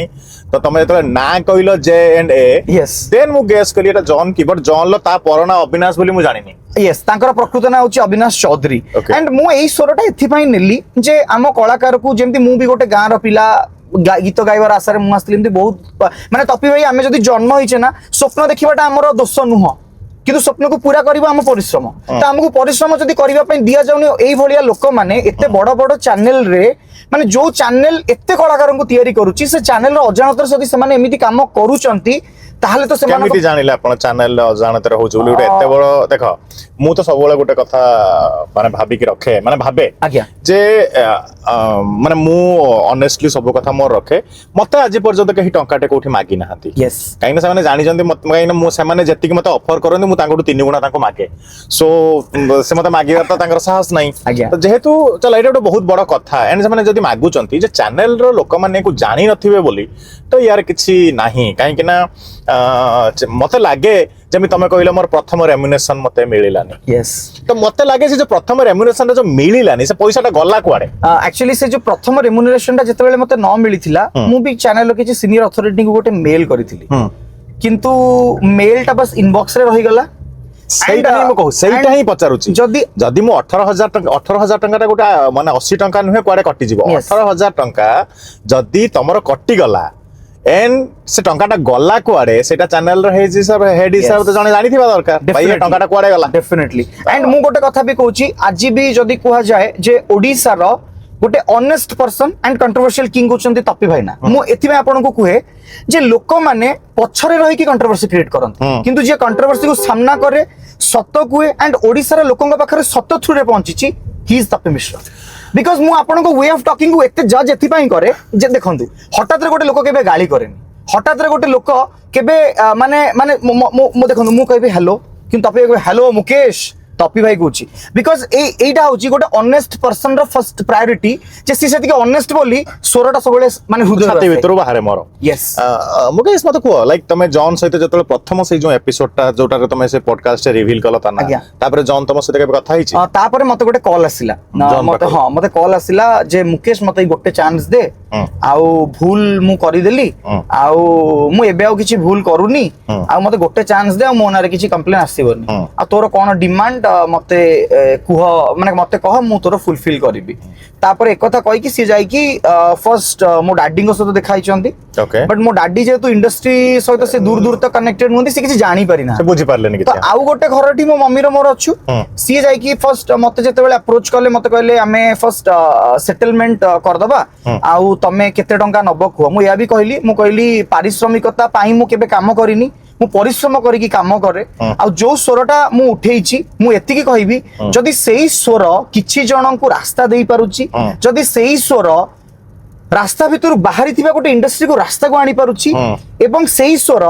ତ ତମେ ଯେତେବେଳେ ନା କହିଲ J&A Yes. ଦେନ୍ ମୁଁ ଗେସ୍ କଲି ଏଟା ଜନ୍ କି ବଟ୍ ଜନ୍ ର ତା ପରନା ଅବିନାଶ ବୋଲି ମୁଁ ଜାଣିନି ୟେସ୍ ତାଙ୍କର ପ୍ରକୃତ ନାଁ ହଉଛି ଅବିନାଶ ଚୌଧୁରୀ Okay. ଆଣ୍ଡ ମୁଁ ଏଇ ସ୍ୱରଟା ଏଥିପାଇଁ ନେଲି ଯେ ଆମ କଳାକାରକୁ ଯେମିତି ମୁଁ ବି ଗୋଟେ ଗାଁର ପିଲା ଗୀତ ଗାଇବାର ଆଶାରେ ମୁଁ ଆସିଥିଲି ଏମିତି ବହୁତ ମାନେ ତପି ଭାଇ ଆମେ ଯଦି ଜନ୍ମ ହେଇଛେ ନା ସ୍ୱପ୍ନ ଦେଖିବାଟା ଆମର ଦୋଷ ନୁହଁ କିନ୍ତୁ ସ୍ୱପ୍ନକୁ ପୁରା କରିବା ଆମ ପରିଶ୍ରମ ତ ଆମକୁ ପରିଶ୍ରମ ଯଦି କରିବା ପାଇଁ ଦିଆଯାଉନି ଏଇଭଳିଆ ଲୋକମାନେ ଏତେ ବଡ ବଡ ଚ୍ୟାନେଲରେ ମାନେ ଯୋଉ ଚ୍ୟାନେଲ ଏତେ କଳାକାରଙ୍କୁ ତିଆରି କରୁଛି ସେ ଚ୍ୟାନେଲର ଅଜାଣତରେ ଯଦି ସେମାନେ ଏମିତି କାମ କରୁଛନ୍ତି ତାହେଲେ ତ କେମିତି ସେମାନଙ୍କ ଜାଣିଲେ ଆପଣ ଚ୍ୟାନେଲ ଅଜାଣତରେ ହଉଛି ବୋଲି ଗୋଟେ ଏତେ ବଡ ଦେଖ ମୁଁ ତ ସବୁବେଳେ ଗୋଟେ କଥା ମାନେ ଭାବିକି ରଖେ ମାନେ ଭାବେ ଆଜ୍ଞା। ଯେ ମାନେ ମୁଁ ଅନେଷ୍ଟଲି ସବୁ କଥା ମୋର ରଖେ ମତେ ଆଜି ପର୍ଯ୍ୟନ୍ତ କେହି ଟଙ୍କାଟେ କୋଉଠି ମାଗି ନାହାନ୍ତି ୟେସ୍ କାହିଁକିନା ସେମାନେ ଜାଣିଛନ୍ତି କାହିଁକିନା ମୁଁ ସେମାନେ ଯେତିକି ମତେ ଅଫର କରନ୍ତି ମୁଁ ତାଙ୍କଠୁ 3 ଗୁଣା ତାଙ୍କୁ ମାଗେ ସୋ ସେ ମତେ ମାଗିବାର ତ ତାଙ୍କର ସାହସ ନାହିଁ ଆଜ୍ଞା। ତ ଯେହେତୁ ଚଲ ଏଇଟା ଗୋଟେ ବହୁତ ବଡ କଥା ଏଣ୍ଡ ସେମାନେ ଯଦି ମାଗୁଛନ୍ତି ଯେ ଚ୍ୟାନେଲର ଲୋକମାନେ ଜାଣି ନଥିବେ ବୋଲି ତ ୟାର କିଛି ନାହିଁ କାହିଁକି ନା ମତେ ଲାଗେ ଯେମିତି ତମେ କହିଲ ମୋର ପ୍ରଥମ ରେମ୍ୟୁନେସନ ମତେ ମିଳିଲାନି ୟେସ୍ ତ ମତେ ଲାଗେ ସେ ଯୋଉ ପ୍ରଥମ ରେମ୍ୟୁନେସନ ଯୋଉ ମିଳିଲାନି ସେ ପଇସାଟା ଗଲା କୁଆଡେ ଆକ୍ଚୁଆଲି ସେ ଯୋଉ ପ୍ରଥମ ରେମ୍ୟୁନରେସନଟା ଯେତେବେଳେ ମତେ ନ ମିଳିଥିଲା ମୁଁ ବି ଚ୍ୟାନେଲର କିଛି ସିନିୟର ଅଥରିଟିଙ୍କୁ ଗୋଟେ ମେଲ କରିଥିଲି କିନ୍ତୁ ମେଲଟା ବାସ୍ ଇନବକ୍ସ ରେ ରହିଗଲା ସେଇଟା ହିଁ ମୁଁ କହୁ ସେଇଟା ହିଁ ପଚାରୁଛି ଯଦି ଯଦି ମୁଁ 18,000 ଟଙ୍କାଟା ଗୋଟେ ମାନେ 80 ଟଙ୍କା ନୁହେଁ କୁଆଡେ କଟିଯିବ Yes. 18,000 ଟଙ୍କା ଯଦି ତମର କଟିଗଲା ଏଣ୍ଡ ସେ ଟଙ୍କାଟା ଗଲା କୁଆଡେ ସେଟା ଚ୍ୟାନେଲର ହେଡ୍ ହିସାବରେ ତ ଜଣେ ଜାଣିଥିବା ଦରକାର ଭାଇ ଏ ଟଙ୍କାଟା କୁଆଡେ ଗଲା ଡେଫିନେଟଲି ଆଣ୍ଡ ମୁଁ ଗୋଟେ କଥା ବି କହୁଛି ଆଜି ବି ଯଦି କୁହାଯାଏ ଯେ ଓଡିଶାର ଗୋଟେ honest person and controversial king ହଉଛନ୍ତି ତପି ଭାଇନା ମୁଁ ଏଥିପାଇଁ ଆପଣଙ୍କୁ କୁହେ ଯେ ଲୋକମାନେ ପଛରେ ରହିକି କଣ୍ଟ୍ରୋଭର୍ସି କ୍ରିଏଟ କରନ୍ତି କିନ୍ତୁ ଯିଏ କଣ୍ଟ୍ରୋଭର୍ସିକୁ ସାମ୍ନା କରେ ସତ କୁହେ ଆଣ୍ଡ ଓଡିଶାର ଲୋକଙ୍କ ପାଖରେ ସତ ଥ୍ରୁରେ ପହଞ୍ଚିଛି ହି ଇଜ ତପି ମିଶ୍ର ବିକଜ ମୁଁ ଆପଣଙ୍କ ୱେ ଅଫ୍ ଟକିଂକୁ ଏତେ ଜଜ୍ ଏଥିପାଇଁ କରେ ଯେ ଦେଖନ୍ତୁ ହଠାତରେ ଗୋଟେ ଲୋକ କେବେ ଗାଳି କରେନି ହଠାତରେ ଗୋଟେ ଲୋକ କେବେ ମାନେ ମାନେ ମୁଁ ଦେଖନ୍ତୁ ମୁଁ କହିବି ହ୍ୟାଲୋ କିନ୍ତୁ ତପି କହିବେ ହ୍ୟାଲୋ ମୁକେଶ ତପି ଭାଇ କହୁଛି ବିକଜ এইটা হচ্ছে ଗୋଟେ অনেস্ট পর্সনର ଫର୍ଷ୍ଟ ପ୍ରାୟୋରିଟି ଯେ ସେ ସେତିକି ଅନେଷ୍ଟ ବୋଲି ସ୍ୱରଟା ସବୁବେଳେ ମାନେ ଛାତି ହୃଦୟ ଭିତରୁ ବାହାରେ ମୋର ୟେସ୍ ମୁକେଶ ମତେ କୁହ ଲାଇକ୍ ତମେ ଜନ୍ ସହିତ ଯେତେବେଳେ ପ୍ରଥମ ସେଇ ଯୋଉ ଏପିସୋଡଟା ଯୋଉଟାରେ ତମେ ସେ ପଡକାଷ୍ଟରେ ରିଭିଲ କଲ ତା ନା ଆଜ୍ଞା। ତାପରେ ଜନ୍ ତମ ସହିତ କେବେ କଥା ହେଇଛି ତାପରେ ମତେ ଗୋଟେ କଲ୍ ଆସିଲା ଜନ୍ ମତେ ପାଖରୁ? ହଁ ମତେ କଲ୍ ଆସିଲା ଯେ ମୁକେଶ ମତେ ଏଇ ଗୋଟେ ଚାନ୍ସ ଦେ ଆଉ ଭୁଲ ମୁଁ କରିଦେଲି ଆଉ ମୁଁ ଏବେ ଆଉ କିଛି ଭୁଲ କରୁନି ଆଉ ମତେ ଗୋଟେ ଚାନ୍ସ ଦେ ଆଉ ମୋ ନାଁରେ କିଛି କମ୍ପ୍ଲେନ ଆସିବନି ଆଉ ତୋର କଣ ଡିମାଣ୍ଡ ମତେ କୁହ ମାନେ ମତେ କହ ମୁଁ ତୋର ଫୁଲଫିଲ କରିବି ତାପରେ একথা କହିକି ସିଏ ଯାଇକି ଫର୍ଷ୍ଟ ମୋ ଡାଡିଙ୍କ ସହିତ ଦେଖା ହେଇଛନ୍ତି ଓକେ ବଟ୍ ମୋ ଡାଡି ଯେହେତୁ ଇଣ୍ଡଷ୍ଟ୍ରି ସହିତ ସେ ଦୂର ଦୂର ତ କନେକ୍ଟେଡ ନୁହନ୍ତି ସେ କିଛି ଜାଣିପାରି ସେ ନାହାନ୍ତି ବୁଝିପାରିଲେନି ତ କିଛି ଆଉ ଗୋଟେ ଘରଟି ମୋ ମମିର ମୋର ଅଛୁ ସିଏ ଯାଇକି ଫର୍ଷ୍ଟ ମତେ ଯେତେବେଳେ ଆପ୍ରୋଚ କଲେ ମତେ କହିଲେ ଆମେ ଫର୍ଷ୍ଟ ସେଟଲମେଣ୍ଟ କରିଦବା ଆଉ ତମେ କେତେ ଟଙ୍କା ନବ କୁହ ମୁଁ ଏହା ବି କହିଲି ମୁଁ କହିଲି ପାରିଶ୍ରମିକତା ପାଇଁ ମୁଁ କେବେ କାମ କରିନି ମୁଁ ପରିଶ୍ରମ କରିକି କାମ କରେ ଆଉ ଯୋଉ ସ୍ୱରଟା ମୁଁ ଉଠେଇଛି ମୁଁ ଏତିକି କହିବି ଯଦି ସେଇ ସ୍ୱର କିଛି ଜଣଙ୍କୁ ରାସ୍ତା ଦେଇ ପାରୁଛି ଯଦି ସେଇ ସ୍ୱର ରାସ୍ତା ଭିତରୁ ବାହାରିଥିବା ଗୋଟେ ଇଣ୍ଡଷ୍ଟ୍ରିକୁ ରାସ୍ତାକୁ ଆଣି ପାରୁଛି ଏବଂ ସେଇ ସ୍ୱର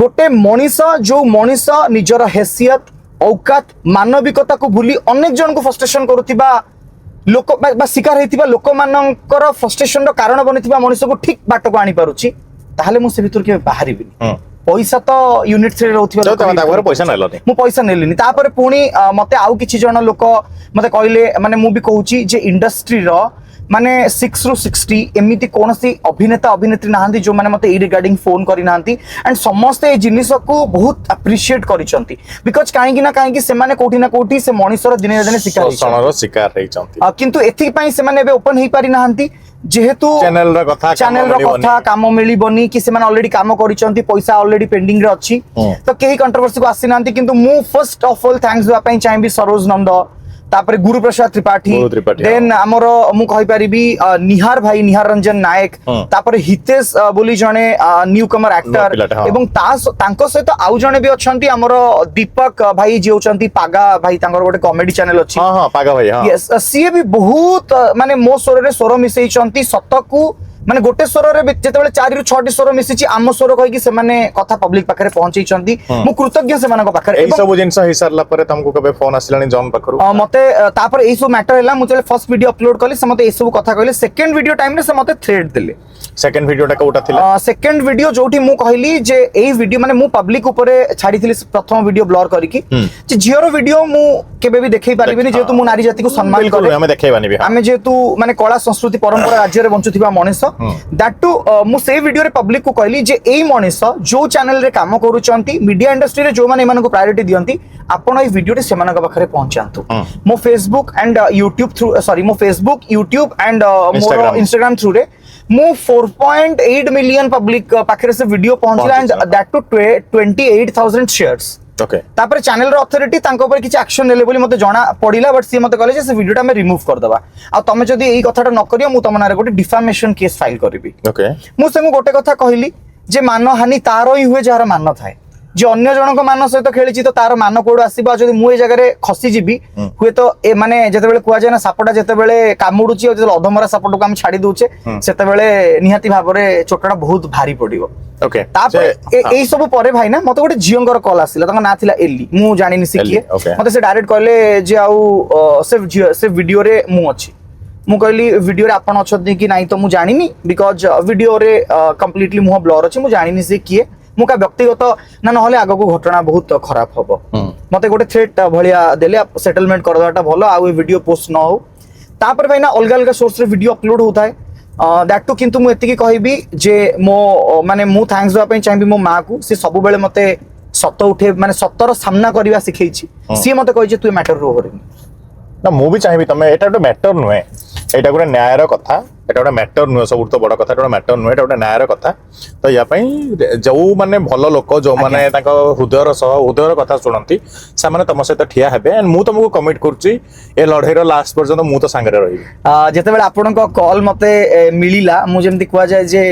ଗୋଟେ ମଣିଷ ଯୋଉ ମଣିଷ ନିଜର ହେସିୟତ ଔକାତ ମାନବିକତାକୁ ଭୁଲି ଅନେକ ଜଣଙ୍କୁ ଫ୍ରଷ୍ଟ୍ରେସନ କରୁଥିବା ଲୋକ ବା ଶିକାର ହେଇଥିବା ଲୋକମାନଙ୍କର ଫ୍ରଷ୍ଟ୍ରେସନର କାରଣ ବନିଥିବା ମଣିଷକୁ ଠିକ ବାଟକୁ ଆଣି ପାରୁଛି ତାହେଲେ ମୁଁ ସେ ଭିତରୁ କେବେ ବାହାରିବିନି ପଇସା ତ ୟୁନିଟ ଥ୍ରୀରେ ରହୁଥିବା ପଇସା ନେଲନି ମୁଁ ପଇସା ନେଲିନି ତାପରେ ପୁଣି ମତେ ଆଉ କିଛି ଜଣ ଲୋକ ମତେ କହିଲେ ମାନେ ମୁଁ ବି କହୁଛି ଯେ ଇଣ୍ଡଷ୍ଟ୍ରିର ମାନେ 6 ରୁ 60 ଏମିତି କୌଣସି ଅଭିନେତା ଅଭିନେତ୍ରୀ ନାହାନ୍ତି ଯୋଉମାନେ ମତେ ଏଇ ରିଗାର୍ଡିଂ ଫୋନ କରିନାହାନ୍ତି ଆଣ୍ଡ ସମସ୍ତେ ଏଇ ଜିନିଷକୁ ବହୁତ ଆପ୍ରିସିଏଟ କରିଛନ୍ତି ବିକଜ କାହିଁକି ନା କାହିଁକି ସେମାନେ କୋଉଠି ନା କୋଉଠି ସେ ମଣିଷର ଦିନେ ନା ଦିନେ ଶିକାର ଶୋଷଣର ଶିକାର ହେଇଛନ୍ତି କିନ୍ତୁ ଏଥିପାଇଁ ସେମାନେ ଏବେ ଓପନ ହେଇପାରି ନାହାନ୍ତି ଯେହେତୁ ଚ୍ୟାନେଲର କଥା କାମ ମିଳିବନି କି ସେମାନେ ଅଲରେଡି କାମ କରିଛନ୍ତି ପଇସା ଅଲରେଡି ପେଣ୍ଡିଂ ରେ ଅଛି ତ କେହି କଣ୍ଟ୍ରୋଭର୍ସିକୁ ଆସିନାହାନ୍ତି କିନ୍ତୁ ମୁଁ ଫର୍ଷ୍ଟ ଅଫ ଅଲ୍ ଥ୍ୟାଙ୍କ୍ସ ଦେବା ପାଇଁ ଚାହିଁବି ସରୋଜ ନନ୍ଦ ତାପରେ ଗୁରୁପ୍ରସାଦ ତ୍ରିପାଠୀ ଦେନ୍ ଆମର ମୁଁ କହିପାରିବି ନିହାର ଭାଇ ନିହାର ରଞ୍ଜନ ନାୟକ ତାପରେ ହିତେଶ ବୋଲି ଜଣେ ନ୍ୟୁ କମର ଆକ୍ଟର ଏବଂ ତାଙ୍କ ସହିତ ଆଉ ଜଣେ ବି ଅଛନ୍ତି ଆମର ଦୀପକ ଭାଇ ଯିଏ ହଉଛନ୍ତି ପାଗା ଭାଇ ତାଙ୍କର ଗୋଟେ କମେଡି ଚ୍ୟାନେଲ ଅଛି ପାଗା ଭାଇ ସିଏ ବି ବହୁତ ମାନେ ମୋ ସ୍ୱରରେ ସ୍ୱର ମିଶେଇଛନ୍ତି ସତକୁ ମାନେ ଗୋଟେ ସ୍ୱରରେ ଯେତେବେଳେ 4 ରୁ 6ଟି ସ୍ୱର ମିଶିଛି ଆମ ସ୍ୱର କହିକି ସେମାନେ କଥା ପବ୍ଲିକ ପାଖରେ ପହଞ୍ଚେଇଛନ୍ତି ମୁଁ କୃତଜ୍ଞ ସେମାନଙ୍କ ପାଖରେ ଏଇ ସବୁ ଜିନିଷ ହେଇ ସାରିଲା ପରେ ତମକୁ କେବେ ଫୋନ ଆସିଲାଣି ଜନ୍ ପାଖରୁ ମତେ ତାପରେ ଏଇ ସବୁ ମ୍ୟାଟର ହେଲା ମୁଁ ଯେତେବେଳେ ଫର୍ଷ୍ଟ ଭିଡିଓ ଅପଲୋଡ କଲି ସେ ମତେ ଏଇ ସବୁ କଥା କହିଲେ ସେକେଣ୍ଡ ଭିଡିଓ ଟାଇମରେ ସେ ମତେ ଥ୍ରେଡ୍ ଦେଲେ ସେକେଣ୍ଡ ଭିଡିଓଟା କୋଉଟା ଥିଲା ସେକେଣ୍ଡ ଭିଡିଓ ଯୋଉଠି ମୁଁ କହିଲି ଯେ ଏଇ ଭିଡିଓ ମାନେ ମୁଁ ପବ୍ଲିକ ଉପରେ ଛାଡିଥିଲି ପ୍ରଥମ ଭିଡିଓ ବ୍ଲର କରିକି ଯେ ଝିଅର ଭିଡିଓ ମୁଁ କେବେ ବି ଦେଖେଇ ପାରିବିନି ଯେହେତୁ ମୁଁ ନାରୀ ଜାତିକୁ ସମ୍ମାନ କରେ ଆମେ ଦେଖେଇବାନି ବି ଆମେ ଯେହେତୁ ମାନେ କଳା ସଂସ୍କୃତି ପରମ୍ପରା ରାଜ୍ୟରେ ବଞ୍ଚୁଥିବା ମଣିଷ ଦ୍ୟାଟ୍ ଟୁ ମୁଁ ସେଇ ଭିଡିଓରେ ପବ୍ଲିକ କୁ କହିଲି ଯେ ଏଇ ମଣିଷ ଯୋଉ ଚ୍ୟାନେଲ ରେ କାମ କରୁଛନ୍ତି ମିଡିଆ ଇଣ୍ଡଷ୍ଟ୍ରିରେ ଯୋଉମାନେ ଏମାନଙ୍କୁ ପ୍ରାୟୋରିଟି ଦିଅନ୍ତି ଆପଣ ଏଇ ଭିଡିଓଟି ସେମାନଙ୍କ ପାଖରେ ପହଞ୍ଚାନ୍ତୁ ମୋ ଫେସବୁକ ଆଣ୍ଡ ୟୁଟ୍ୟୁବ ଥ୍ରୁ ସରି ମୋ ଫେସବୁକ ୟୁଟ୍ୟୁବ ଆଣ୍ଡ ମୋର ଇନଷ୍ଟାଗ୍ରାମ ଥ୍ରୁ ରେ ମୁଁ 4.8 ମିଲିୟନ ପବ୍ଲିକ ପାଖରେ ସେ ଭିଡିଓ ପହଞ୍ଚିଲା and that to 28,000 shares okay तापर चैनल रो अथॉरिटी तांको ऊपर किछि एक्शन नेले बोली मते जणा पडिला बट सी मते कहले जे से वीडियोटा में रिमूव कर दबा आ तमे जदी एई कथाटा न करियो मु तम नारे गोटे डिफामेशन केस फाइल करबी ओके मु सेमु गोटे कथा कहली जे मानहानि तारो ही हुए जार मान थाए जे अन्य जनक मान सहित खेली तो तार मान कोड आसीबा जदी मु ए जगह खसी जीबी हुए तो ए माने जेतेबेले कुआ जाय ना सापटा जेतेबेले कामुडुची आ जेतेबेले अधमरा सापटको हम छाडी दोचे सेतेबेले निहाती भाबरे चोटटा बहुत भारी पडिबो ओके तापर एई सब परे भाई ना मते गोटे जियंगर कॉल आसिला तंग ना थिला एली मु जानिनि सिकिए मते से डायरेक्ट कहले जे आउ से वीडियो रे मु अछि मु कहली वीडियो रे आपण अछथि कि नाही तो मु जानिनि बिकॉज वीडियो रे कंप्लीटली मुह ब्लर अछि मु जानिनि से किए मु का व्यक्तिगत ना नहले आगो को घटना बहुत खराब हबो मते गोटे थ्रेट भलिया देले सेटलमेंट कर दाटा भलो आ वीडियो पोस्ट न हो तापर भाई ना अलग अलग सोर्स रे वीडियो अपलोड होता है दैट टू किंतु मु एतिकी कहबी जे मो माने मु थैंक्स दवा पई चाहबी मो मां को से सब बेले मते सत उठे माने सतर सामना करबा सिखैछि सी मते कहि जे तू मैटर रो होरिनी ना मु भी चाहबी तमे एटा तो मैटर नुए एटा गोटे न्यायर कथा एटा गोटे मैटर नुए सब तो बड़ कथा एटा मैटर नुए एटा गोटे न्यायर कथा तो या पई जो माने भलो लोक जो माने ताको हृदयर सह हृदयर कथा सुनंती से माने तम सहित ठिया हेबे एंड मु तुमको कमिट करछि ए लढेर लास्ट पर्यंत मु तो संगे रहिबी जेते बेले आपन को कॉल मते मिलिला मु जेमति कुआ जाय जे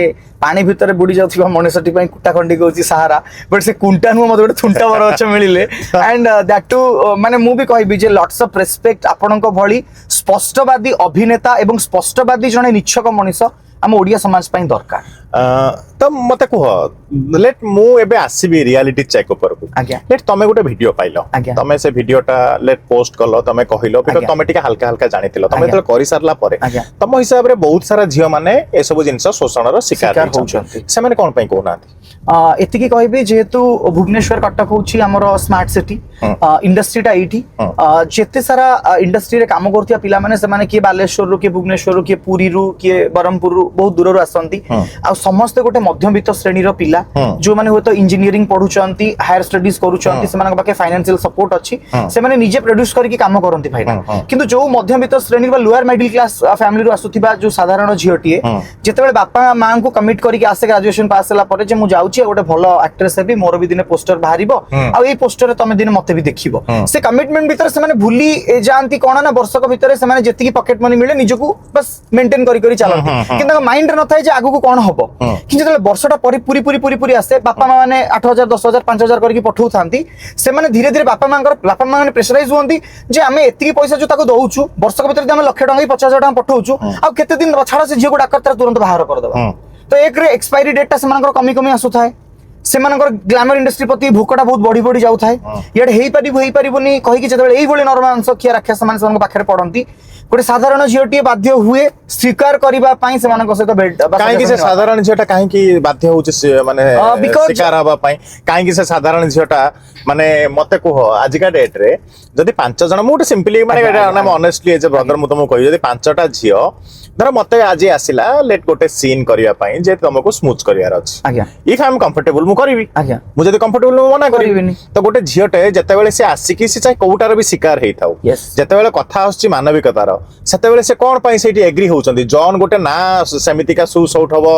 पानी भितर बुडी जाउथिबा मनुष्यटी पई कुटा खंडी कहउछि सहारा बट से कुंटा नु मते गोटे थुंटा बर अछ मिलिले एंड दैट टू माने मु भी कहबी जे लॉट्स ऑफ रेस्पेक्ट आपन को भली स्पष्टवादी अभिनेता एवं स्पष्टवादी जने निच्छक मनुष्य आम ओडिया समाज पई दरकार तो मते कह लेट मु एबे आसीबी रियलिटी चेक ऊपर को आज्ञा लेट तमे गोटे वीडियो पाइलो तमे से वीडियोटा लेट पोस्ट करलो तमे कहिलो बिकॉज़ तमे टिके हल्का हल्का जानिथिलो तमे तो करि सारला परे तम हिसाब रे बहुत सारा झियो माने ए सब जिंस शोषण रो शिकार होउछन्ति से माने कोन पई कोनाथि एतिकी कहबी जेहेतु भुवनेश्वर कटक होउछि हमरो स्मार्ट सिटी इंडस्ट्रीटा एठी जेते सारा इंडस्ट्री रे काम करथिया पिला माने से माने के बालेश्वर रो के भुवनेश्वर रो के पुरी रो के बरहमपुर रो बहुत दूर रो आसंती आ समस्त गोटे मध्यवित्त श्रेणी रो पिला जो माने होतो इंजीनियरिंग पढुचंती हायर स्टडीज करूचंती से माने बाके फाइनेंशियल सपोर्ट अछि से माने निजे प्रोड्यूस करके काम करंती भाई किंतु जो मध्यवित्त श्रेणी बा लोअर मिडिल क्लास फैमिली रो आसुथिबा जो साधारण झियोटिए जेतेबेले बापा मां को कमिट करके आसे ग्रेजुएशन पास होला परे जे मु जाउची गोटे भलो एक्ट्रेस हेबी मोर भी दिने पोस्टर बाहरिबो आ ए पोस्टर तमे दिन मते भी देखिबो से कमिटमेंट भीतर से माने भूली जानती कोन ना वर्षक भीतर से माने जेतिकी पॉकेट मनी मिले निजको बस मेंटेन करी करी चलंती किंतु माइंड रे न थाय जे आगु को कोन हबो कि जेतले वर्षटा परी पूरी पूरी पूरी पूरी आसे बापा मां माने 8000 10000 5000 करके पठौ थांती से माने धीरे धीरे बापा मां माने प्रेशराइज होंती जे आमे एतिकी पैसा जो ताको दउछु वर्षक भीतर आमे लाख टका 50000 टका पठौछु आ केते दिन छाड़ा से झियो को डाक्टर तर तुरंत बाहर कर दबा तो एक रे एक्सपायरी डेट ता से कमी कमी आसु थाए से ग्लैमर इंडस्ट्री प्रति भूकटा बहुत बढ़ी बढ़ी जाऊ थाए यार हेई पारिबोनी कहि कि जतबेले एई भली नरमांस खिया राक्षस मान पाखरे पड़ंती गोटे साधारण झियोटी बाध्य हुए स्वीकार करबा पई से मानक सहित बेड काहे कि से साधारण झियोटा काहे कि बाध्य होउछ माने स्वीकार हबा पई काहे कि से साधारण झियोटा माने मते कहो आज का डेट रे जदी 5 जण मुटे सिंपली माने नाम ऑनेस्टली एज ब्रदर मु तुमको कहि जदी 5टा झियो धर मते आज आसिला लेट गोटे सीन करिया पई जे तुमको स्मूथ करियार अछि आज्ञा इफ आई एम कंफर्टेबल मु करबी आज्ञा मु जदी कंफर्टेबल मु मना करबिनी तो गोटे झियोटे जतेबेले से आसी कि से चाहे कोउटार भी शिकार हेई थाउ जतेबेले कथा आछि मानविकतार सेतेबेले से कोन पई सेठी एग्री होउचंदी जॉन गोटे ना समितिका सुसौठ हबो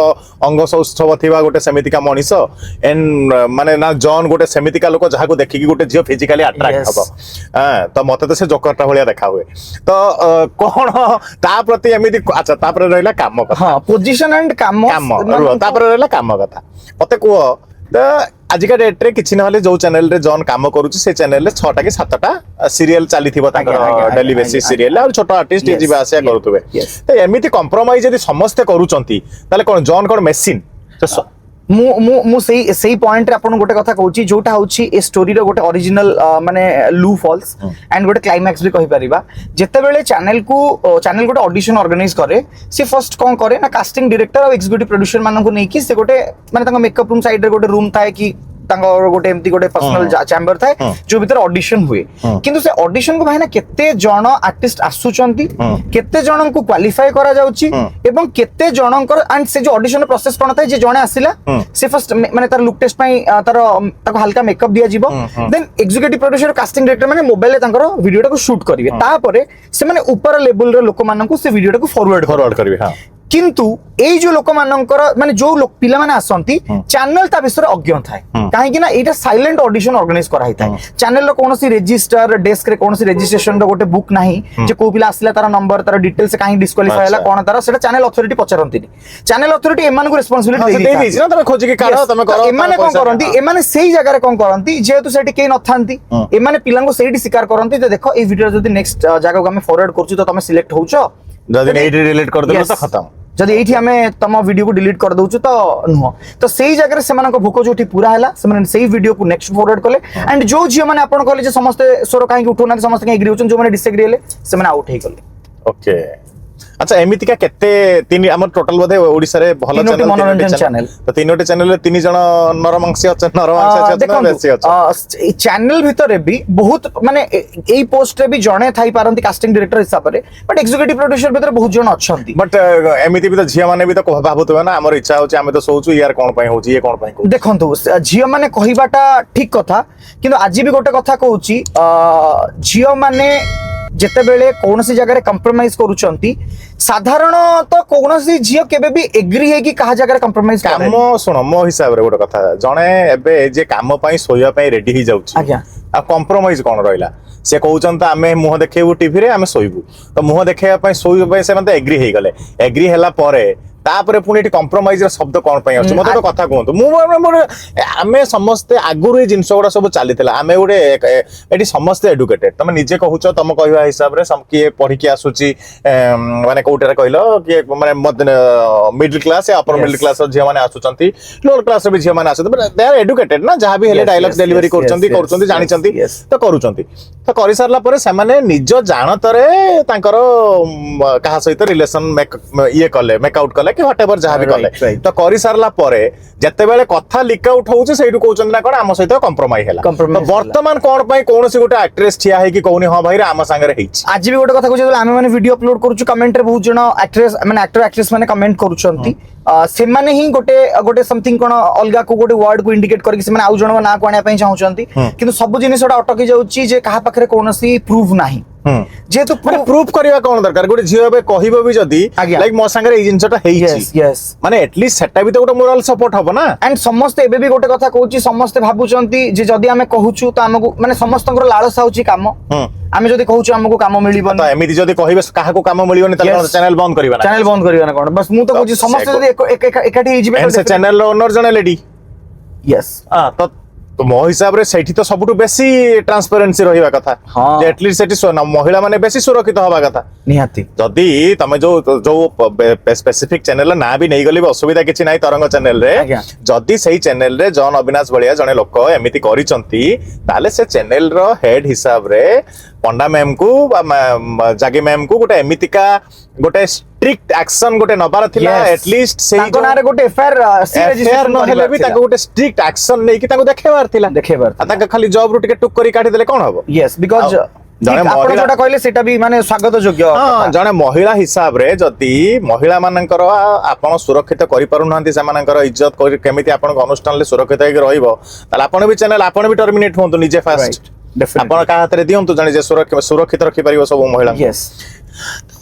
अंग सौष्ठव थिबा गोटे समितिका मनिष एंड माने ना जॉन गोटे समितिका लोक जहाको देखि कि गोटे झियो फिजिकली अट्रैक्ट हबो तो मते तो से जोकरटा भलिया देखा हुए तो कोन ता प्रति एमिति अच्छा तापर रहला काम हां पोजीशन एंड काम तापर रहला काम कथा मते को ତ ଆଜିକା ଡେଟ୍ରେ କିଛି ନହେଲେ ଯୋଉ ଚ୍ୟାନେଲରେ ଜନ୍ କାମ କରୁଛି ସେ ଚ୍ୟାନେଲରେ 6ଟା କି 7ଟା ସିରିଏଲ ଚାଲିଥିବ ତାଙ୍କର ଡେଲି ବେସିସ୍ ସିରିଏଲ ଆଉ ଛୋଟ ଆର୍ଟିଷ୍ଟ ଯିବା ଆସିବା କରୁଥିବେ ତ ଏମିତି କମ୍ପ୍ରମାଇଜ ଯଦି ସମସ୍ତେ କରୁଛନ୍ତି ତାହେଲେ କଣ ଜନ୍ କଣ ମେସିନ୍ ମୁଁ ସେଇ ପଏଣ୍ଟରେ ଆପଣ ଗୋଟେ କଥା କହୁଛି ଯୋଉଟା ହଉଛି ଏ ଷ୍ଟୋରୀର ଗୋଟେ ଅରିଜିନାଲ ମାନେ ଲୁ ଫଲ୍ସ ଆଣ୍ଡ ଗୋଟେ କ୍ଲାଇମାକ୍ସ ବି କହିପାରିବା ଯେତେବେଳେ ଚ୍ୟାନେଲ ଗୋଟେ ଅଡିସନ ଅର୍ଗାନାଇଜ କରେ ସେ ଫର୍ଷ୍ଟ କଣ କରେ ନା କାଷ୍ଟିଂ ଡିରେକ୍ଟର ଆଉ ଏକ୍ସିକ୍ୟୁଟିଭ ପ୍ରଡ୍ୟୁସର ମାନଙ୍କୁ ନେଇକି ସେ ଗୋଟେ ମାନେ ତାଙ୍କ ମେକଅପ ରୁମ୍ ସାଇଡରେ ଗୋଟେ ରୁମ୍ ଥାଏ କି ତାଙ୍କର ଗୋଟେ ଏମିତି ଗୋଟେ ପର୍ସନାଲ ଚାମ୍ବର ଥାଏ ଯୋଉ ଭିତରେ ଅଡିସନ ହୁଏ କିନ୍ତୁ ସେ ଅଡିସନ କୁ ଭାଇନା କେତେ ଜଣ ଆର୍ଟିଷ୍ଟ ଆସୁଛନ୍ତି କେତେ ଜଣଙ୍କୁ କ୍ୱାଲିଫାଏ କରାଯାଉଛି ଏବଂ କେତେ ଜଣଙ୍କର ଆଣ୍ଡ ସେ ଯୋଉ ଅଡିସନ ପ୍ରୋସେସ କଣ ଥାଏ ଯେ ଜଣେ ଆସିଲା ସେ ଫର୍ଷ୍ଟ ମାନେ ତାର ଲୁକ୍ ଟେଷ୍ଟ ପାଇଁ ତାକୁ ହାଲକା ମେକଅପ ଦିଆଯିବ ଦେନ୍ ଏକ୍ସିକ୍ୟୁଟିଭ ପ୍ରଡ୍ୟୁସର କାଷ୍ଟିଂ ଡିରେକ୍ଟର ମାନେ ମୋବାଇଲରେ ତାଙ୍କର ଭିଡିଓଟାକୁ ସୁଟ୍ କରିବେ ତାପରେ ସେମାନେ ଉପର ଲେବୁଲର ଲୋକମାନଙ୍କୁ ସେ ଭିଡିଓଟାକୁ ଫରୱାର୍ଡ କରିବେ কিন্তু এই যে ଲୋକମାନଙ୍କର ମାନେ ଯୋଉ ପିଲାମାନେ ଆସନ୍ତି ଚ୍ୟାନେଲ ତା ବିଷୟରେ ଅଜ୍ଞ ଥାଏ କାହିଁକି ନା ଏଇଟା ସାଇଲେଣ୍ଟ ଅଡିସନ ଅର୍ଗାନାଇଜ କରାହେଇଥାଏ ଚ୍ୟାନେଲର କୌଣସି ରେଜିଷ୍ଟର ଡେସ୍କରେ କୌଣସି ରେଜିଷ୍ଟ୍ରେସନର ଗୋଟେ ବୁକ୍ ନାହିଁ ଯେ କୋଉ ପିଲା ଆସିଲା ତାର ନମ୍ବର ତାର ଡିଟେଲ୍ସ କାହିଁ ଡିସ୍କ୍ୱାଲିଫାଇ ହେଲା କଣ ତାର ସେଟା ଚ୍ୟାନେଲ ଅଥରିଟି ପଚାରନ୍ତିନି ଚ୍ୟାନେଲ ଅଥରିଟି ଏମାନଙ୍କୁ ରେସ୍ପନ୍ସିବିଲିଟି ଦେଇଛି ନା ତମେ ଖୋଜିକି କାଢ ତମେ କର ଏମାନେ କଣ କରନ୍ତି ଏମାନେ ସେଇ ଜାଗାରେ କଣ କରନ୍ତି ଯେହେତୁ ସେଠି କେହି ନଥାନ୍ତି ଏମାନେ ପିଲାଙ୍କୁ ସେଇଠି ସ୍ୱୀକାର କରନ୍ତି ଯେ ଦେଖ ଏଇ ଭିଡିଓ ଯଦି ନେକ୍ସଟ ଜାଗାକୁ ଆମେ ଫରୱାର୍ଡ କରୁଛୁ ତ ତମେ ସିଲେକ୍ଟ ହଉଛ ଯଦି ଏଇଠି ରିଲେଟ କରିଦେଲ ତ ଖତମ যদি এইଠି ଆମେ ତମ ଭିଡିଓକୁ ଡିଲିଟ କରିଦଉଛୁ ତ ନୁହଁ ତ ସେଇ ଜାଗାରେ ସେମାନଙ୍କ ଭୋକ ଯୋଉଠି ପୁରା ହେଲା ସେମାନେ ସେଇ ଭିଡିଓକୁ ନେକ୍ସଟ ଫରୱାର୍ଡ କଲେ ଆଣ୍ଡ ଯୋଉ ଝିଅ ମାନେ ଆପଣ କହିଲେ ଯେ ସମସ୍ତେ ସ୍ୱର କାହିଁକି ଉଠଉନାହାନ୍ତି ସମସ୍ତେ କାହିଁକି ଏଗ୍ରି ହଉଛନ୍ତି ଯୋଉମାନେ ଡିସଏଗ୍ରି ହେଲେ ସେମାନେ ଆଉଟ୍ ହେଇଗଲେ ଓକେ আচ্ছা এমিতিকা কেতে তিন আমার টোটাল বোধে ওড়িশারে ভালো চ্যানেল মনোরঞ্জন চ্যানেল তো তিনটি চ্যানেলে তিন জন নরমাংসী আছেন বেশি আছে এই চ্যানেল ভিতরে বি বহুত মানে এই পোস্টরে বি জনে থাই পারନ୍ତି কাস্টিং ডিরেক্টর হিসাবে বাট এক্সিকিউটিভ প্রোড্यूसर ভিতরে বহুত জন অছন্তি বাট এমিতি বি তো ঝিয়া মানে বি তো ভাবুতবে না আমার ইচ্ছা হচ্ছে আমি তো শোচু ইয়ার কোন পাই হচ্ছে ইয়ে কোন পাই দেখন্তু ঝিয়া মানে কহিবাটা ঠিক কথা কিন্তু আজি বি গোটে কথা কହୁছি ঝিয়া মানে যেতেবেলে কৌনসি জায়গায় কম্প্রোমাইজ করুচন্তি সাধারণতঃ কৌনসি ঝিও কেবে বি এগ্রি হেকি কাহা জায়গায় কম্প্রোমাইজ কাম শুণ মো হিসাবে গোটে কথা জনে এবে যে কাম পাই শোয়া পাই রেডি হই যাଉଛି আজ্ঞা আর কম্প্রোমাইজ কোন রইলা সে কହୁଛନ୍ତି ଆମେ ମୁହ ଦେଖେଇବୁ ଟିଭି ରେ ଆମେ ଶୋଇବୁ ତ ମୁହ ଦେଖେଇବା ପାଇଁ ଶୋଇବା ପାଇଁ ସେମାନେ ତ ଏଗ୍ରି ହେଇଗଲେ ଏଗ୍ରି ହେଲା ପରେ ତାପରେ ପୁଣି ଏଠି କମ୍ପ୍ରମାଇଜ ର ଶବ୍ଦ କଣ ପାଇଁ ଆସୁଛି ମତେ ଗୋଟେ କଥା କୁହନ୍ତୁ ମୁଁ ଆମେ ସମସ୍ତେ ଆଗରୁ ଏଇ ଜିନିଷ ଗୁଡା ସବୁ ଚାଲିଥିଲା ଆମେ ଗୋଟେ ଏଠି ସମସ୍ତେ ଏଡୁକେଟେଡ ତମେ ନିଜେ କହୁଛ ତମ କହିବା ହିସାବରେ କିଏ ପଢିକି ଆସୁଛି ମାନେ କୋଉଟାରେ କହିଲ କିଏ ମାନେ ମିଡିଲ କ୍ଲାସ ଅପର ମିଡିଲ କ୍ଲାସ ର ଝିଅ ମାନେ ଆସୁଛନ୍ତି ଲୋଅର କ୍ଲାସ ର ବି ଝିଅ ମାନେ ଆସୁଛନ୍ତି ଦେ ଆର ଏଡୁକେଟେଡ ନା ଯାହା ବି ହେଲେ ଡାଇଲଗ୍ସ ଡେଲିଭରି କରୁଛନ୍ତି ଜାଣିଛନ୍ତି ତ କରୁଛନ୍ତି ତ କରିସାରିଲା ପରେ ସେମାନେ ନିଜ ଜାଣତରେ ତାଙ୍କର କାହା ସହିତ ରିଲେସନ ଇଏ କଲେ ମେକଆଉଟ କଲେ କି ହ୍ୱାଟ ଏଭର ଯାହା ବି କଲେ ତ କରିସାରିଲା ପରେ ଯେତେବେଳେ କଥା ଲିକ୍ ଆଉଟ ହଉଛି ସେଇଠୁ କହୁଛନ୍ତି ନା କଣ ଆମ ସହିତ କମ୍ପ୍ରମାଇଜ ହେଲା ତ ବର୍ତ୍ତମାନ କଣ ପାଇଁ କୌଣସି ଗୋଟେ ଆକ୍ଟ୍ରେସ ଠିଆ ହେଇକି କହୁନି ହଁ ଭାଇରେ ଆମ ସାଙ୍ଗରେ ହେଇଛି ଆଜି ବି ଗୋଟେ କଥା କହୁଛି ଆମେ ମାନେ ଭିଡିଓ ଅପଲୋଡ କରୁଛୁ କମେଣ୍ଟରେ ବହୁତ ଜଣ ଆକ୍ଟ୍ରେସ ମାନେ ଆକ୍ଟର ଆକ୍ଟ୍ରେସ ମାନେ କମେଣ୍ଟ କରୁଛନ୍ତି ସେମାନେ ହିଁ ଗୋଟେ ସମଥିଙ୍ଗ କଣ ଅଲଗା କୋ ଗୋଟେ ୱାର୍ଡ କୁ ଇଣ୍ଡିକେଟ କରିକି ସେମାନେ ଆଉ ଜଣଙ୍କ ନାଁ କୁ ଆଣିବା ପାଇଁ ଚାହୁଁଛନ୍ତି କିନ୍ତୁ ସବୁ ଜିନିଷଟା ଅଟକି ଯାଉଛି ଯେ କାହା ପାଖରେ କୌଣସି ପ୍ରୁଫ ନାହିଁ যেহেতু প্রুফ করিবা কোন দরকার গোটে ঝিও এবে কহিবো বি যদি লাইক মো সাঙ্গে এই জিনিসটা হেইছি মানে এটলিস্ট সেটা বি তো গোটে মোরাল সাপোর্ট হবো না এন্ড সমস্তে এবে বি গোটে কথা কହୁছি সমস্তে ভাবুচନ୍ତି যে যদি আমি কহুଛୁ তো আমকু মানে সমস্তଙ୍କର লালসা হଉଛି কাম আমি যদি কହୁଛୁ আমকু কাম মিলিবনি তো এমিতি যদি কহিবে কাহাকু কাম মিলিবনি তাহলে চ্যানেল বন্ধ করিবা না চ্যানেল বন্ধ করিবা না কোন বাস মু তো কହୁছি সমস্তে যদি একাটি হই জিবে সে চ্যানেল ওনর জনে লেডি यस তো তো ମୋ ହିସାବରେ ସେଇଠି ତ ସବୁଠୁ ବେଶୀ ଟ୍ରାନ୍ସପାରେନ୍ସି ରହିବା କଥା ଯେ ଏଟଲିଷ୍ଟ ସେଠି ମହିଳା ମାନେ ବେଶୀ ସୁରକ୍ଷିତ ହବା କଥା ନିହାତି ଯଦି ତମେ ଯୋଉ ସ୍ପେସିଫିକ ଚ୍ୟାନେଲ ନାଁ ବି ନେଇଗଲେ ବି ଅସୁବିଧା କିଛି ନାହିଁ ତରଙ୍ଗ ଚ୍ୟାନେଲରେ ଯଦି ସେଇ ଚ୍ୟାନେଲରେ ଜନ୍ ଅବିନାଶ ଭଳିଆ ଜଣେ ଲୋକ ଏମିତି କରିଛନ୍ତି ତାହେଲେ ସେ ଚ୍ୟାନେଲର ହେଡ୍ ହିସାବରେ ପଣ୍ଡା ମ୍ୟାମ୍ କୁ ଜାଗି ମ୍ୟାମ୍ କୁ ଗୋଟେ ଏମିତିକା ଗୋଟେ ଷ୍ଟ୍ରିକ୍ଟ ଆକ୍ସନ ଗୋଟେ ନବାର ଥିଲା ଏଟଲିଷ୍ଟ ସେଇ ତାଙ୍କ ନାଁରେ ଗୋଟେ ଏଫଆଇଆର ନହେଲେ ବି ତାଙ୍କୁ ଗୋଟେ ଷ୍ଟ୍ରିକ୍ଟ ଆକ୍ସନ ନେଇକି ତାଙ୍କୁ ଦେଖେଇବାର ଥିଲା ତାଙ୍କ ଖାଲି ଜବ୍ ରୁ ଟିକେ ଟୁକ୍ କରି କାଢିଦେଲେ କଣ ହବ ୟେସ୍ ବିକଜ ଜଣେ ମହିଳା ଯୋଉଟା କହିଲେ ସେଟା ବି ମାନେ ସ୍ୱାଗତ ଯୋଗ୍ୟ ଜଣେ ମହିଳା ହିସାବରେ ଯଦି ମହିଳା ମାନଙ୍କର ଆପଣ ସୁରକ୍ଷିତ କରିପାରୁନାହାନ୍ତି ସେମାନଙ୍କର ଇଜ୍ଜତ କେମିତି ଆପଣଙ୍କ ଅନୁଷ୍ଠାନରେ ସୁରକ୍ଷିତ ହେଇକି ରହିବ ତାହେଲେ ଆପଣ ବି ଚ୍ୟାନେଲ ଆପଣ ବି ଟର୍ମିନେଟ ହୁଅନ୍ତୁ ନିଜେ ଫାଷ୍ଟ ଆପଣ କାହା ହାତରେ ଦିଅନ୍ତୁ ଜଣେ ଯେ ସୁରକ୍ଷିତ ରଖିପାରିବ ସବୁ ମହିଳା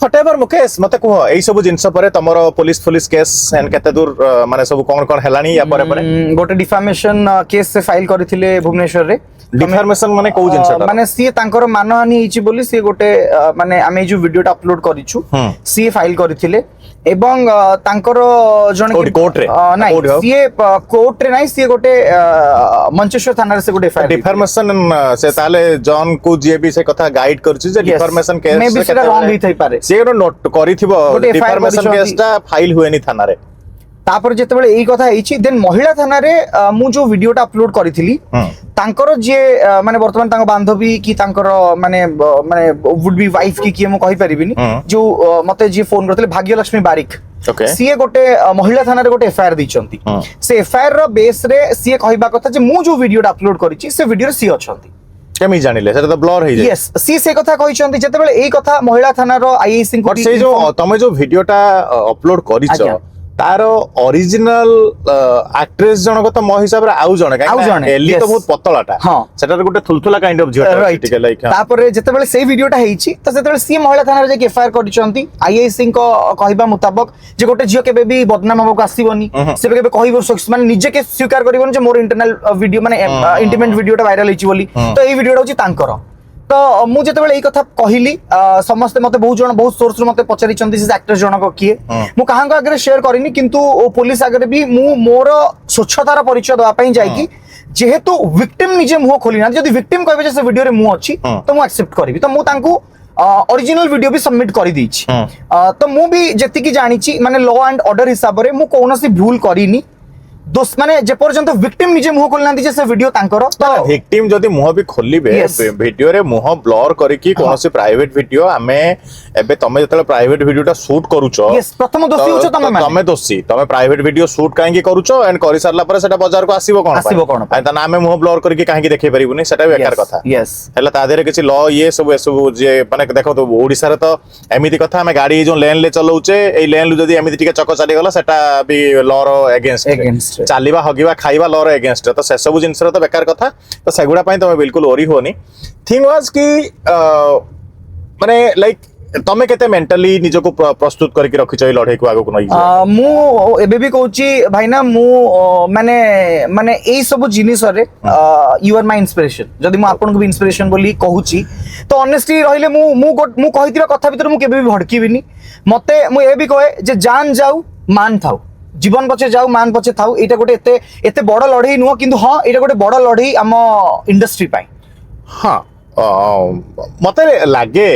ହଟେଭର ମୁକେଶ ମତେ କୁହ ଏଇ ସବୁ ଜିନିଷ ପରେ ତମର ପୋଲିସ କେସ୍ ଏଣ୍ଡ କେତେ ଦୂର ମାନେ ସବୁ କଣ ହେଲାଣି ୟା ପରେ ପରେ ଗୋଟେ ଡିଫାମେସନ କେସ୍ ସେ ଫାଇଲ କରିଥିଲେ ଭୁବନେଶ୍ୱରରେ डिफॉर्मेशन माने कोउ जिंसटा माने सी तांकर मानहानि हिची बोली सी गोटे माने आमे जो वीडियोटा अपलोड करिछु सी फाइल करथिले एवं तांकर जण कोर्ट रे नाही सी कोर्ट रे नाही सी गोटे मंचेश्वर थाना से गोटे एफआईआर डिफॉर्मेशन से ताले जॉन को जे भी से कथा गाइड करछि जे डिफॉर्मेशन केस मे बी सेटा रॉन्ग ही थई पारे से नोट करिथिबो डिफॉर्मेशन केसटा फाइल हुएनी थाना रे तापर जेतेबेले एई कथा हेछि देन महिला थाना रे मु जो वीडियोटा अपलोड करिथिली तांकर जे माने वर्तमान तांको बांधवी की तांकर माने माने वुड बी वाइफ की किए मु कहि परिबिनी जो मते जे फोन करथिले भाग्यलक्ष्मी बारिक सीए गोटे महिला थाना रे गोटे एफआईआर दैचंती से एफआईआर रो बेस रे सीए कहिबा कथा जे मु जो वीडियोटा अपलोड करिछि से वीडियो रे सी अछंती केमी जानिले सेटा तो ब्लर हे जाय यस सी से कथा कहिसंती जेतेबेले एई कथा महिला थाना रो आईआईसी को से जो तमे जो वीडियोटा अपलोड करिछ तार ओरिजिनल एक्ट्रेस जनक तो मो हिसाब रे आउ जणे एली तो बहुत पतलाटा सेटा गोटे थुलथुला काइंड ऑफ झियोटा टिके लाइक तापर जेतेबेले सेई वीडियोटा हेछि त सेतेबेले सी महिला थाना रे जे एफआईआर करिसंती आईआईसी को कहिबा मुताबिक जे गोटे झियो केबे भी बदनाम होबो आसीबनी से केबे कहिबो माने निजे के स्वीकार करिबोनी जे मोर इंटरनल वीडियो माने इंटीमेट वीडियोटा वायरल हेछि बोली तो एई वीडियोटा होछि तांकर तो मु जेतेबेले एई कथा कहिली समस्त मते बहुत सोर्स मते पचारिचंती से एक्टर जनक किए मु कहां को आगे शेयर करिनी किंतु पुलिस आगे भी मु मोर स्वच्छतार परिचय दवा पई जाय कि जेहेतु विक्टिम निजे मुह खोली ना जदी विक्टिम कहबे जे से वीडियो रे मु अछि तो मु एक्सेप्ट करबी तो मु तांकू ओरिजिनल वीडियो भी सबमिट कर दीछि तो मु भी जति की जानिछि माने लॉ एंड ऑर्डर हिसाब रे मु कोनोसी भूल करिनी दोस्त माने जे पर्यंत विक्टिम निजे मुह खोलना जे से वीडियो तांकर तो विक्टिम जदी मुह भी खोलिबे वीडियो रे मुह ब्लर करिकि कोनोसी प्राइवेट वीडियो आमे एबे तमे जतले प्राइवेट वीडियोटा शूट करूचो यस प्रथम दोषी होचो तमे दोषी तमे प्राइवेट वीडियो शूट काहेकि करूचो एंड करि सारला पर सेटा बाजार को आसीबो कोन आ ता नामे मुह ब्लर करिकि काहेकि देखै परिबुनी सेटा बेकार कथा यस हला ता देरे किछि लॉ ये सब जे माने देखो तो ओडिसा रे तो एमिति कथा हमें गाड़ी जो लेन ले चलौचे ए लेन लु जदी एमिति टिके चक चाली गला सेटा भी लॉ रो अगेंस्ट चालीबा हगिबा खाइबा लॉ रो अगेंस्ट तो से सब जिंस रो तो बेकार कथा तो सेगुडा पई तमे बिल्कुल ओरी होनी थिंग वाज कि माने लाइक तमे केते मेंटली निजको प्रस्तुत करके रखि छै लड़ाई को आगो को नै मु एबे भी कहूची भाई ना मु माने माने एई सब जिनिस रे यू आर माय इंस्पिरेशन जदी मु आपन को भी इंस्पिरेशन बोली कहूची तो ऑनेस्टली रहिले मु कहितिबा कथा भीतर मु केबे भी भड़कीबिनी मते मु ए भी कहे जे जान जाऊ मान थाऊ जीवन पछे जाऊ मान पछे थाऊ एटा गोटे एते बड़ लड़ाई नुह किंतु हां एटा गोटे बड़ लड़ाई हम इंडस्ट्री पाई हां मते लागे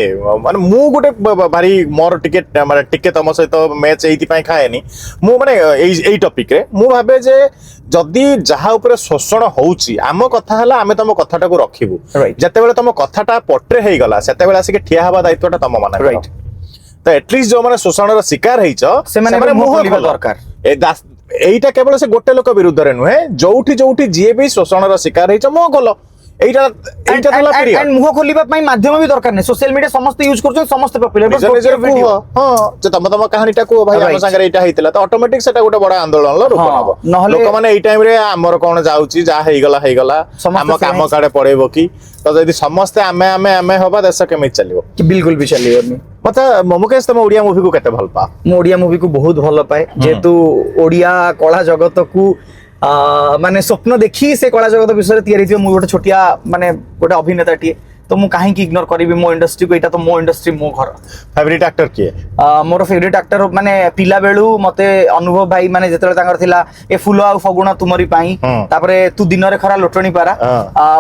माने मु गोटे भारी मोर टिकेट माने टिके तम सहित मैच एइति पई खाएनी मु माने एई टॉपिक रे मु भाबे जे जदी जहा ऊपर शोषण होउची आम कथा हला आमे तम कथाटा को रखिबु जते बेले तम कथाटा पोट्रे हेई गला सेते बेले आसी के ठिया हबा दायित्वटा तम माने राइट तो एटलिस्ट जो माने शोषण रो शिकार हेइछ से माने मुह खोलिबा दरकार एइटा केवल से गोटे लोक विरुद्ध रे नुहे जोउठी जे भी शोषण रो शिकार हेइछ मुह खोलो एइटा तला पीरियड एंड मुह खोलिबा पई माध्यम भी दरकार नै सोशल मीडिया समस्त यूज करछन समस्त पॉपुलर बस गोटे वीडियो हां जे तम कहानीटा को भाई हम संगे एइटा हेइतला तो ऑटोमेटिक सेटा गोटे बडा आंदोलन लो रूप नबो लोक माने एइ टाइम रे हमर कोन जाउची जा हेइगला हम काम काडे पड़ेबो की तो जदी समस्त आमे होबा देश केमि चलिबो बिल्कुल भी चलिबो मते मुकेश तुम ओडिया मूवी को केते भल पा मो ओडिया मूवी को बहुत भल पाए जेतु ओडिया कला जगत को माने स्वप्न देखी से कला जगत विषय तैयारी थी मु गोटे छोटिया माने गोटे अभिनेता टिए तो मु काहे की इग्नोर करबी मो इंडस्ट्री को एटा तो मो इंडस्ट्री मो घर फेवरेट एक्टर किए मोर फेवरेट एक्टर माने पिला बेलू मते अनुभव भाई माने जेतले तांगर थिला ए फुलो आ फगुणा तुमरी पाई तापरे तू दिन रे खरा लोटणी पारा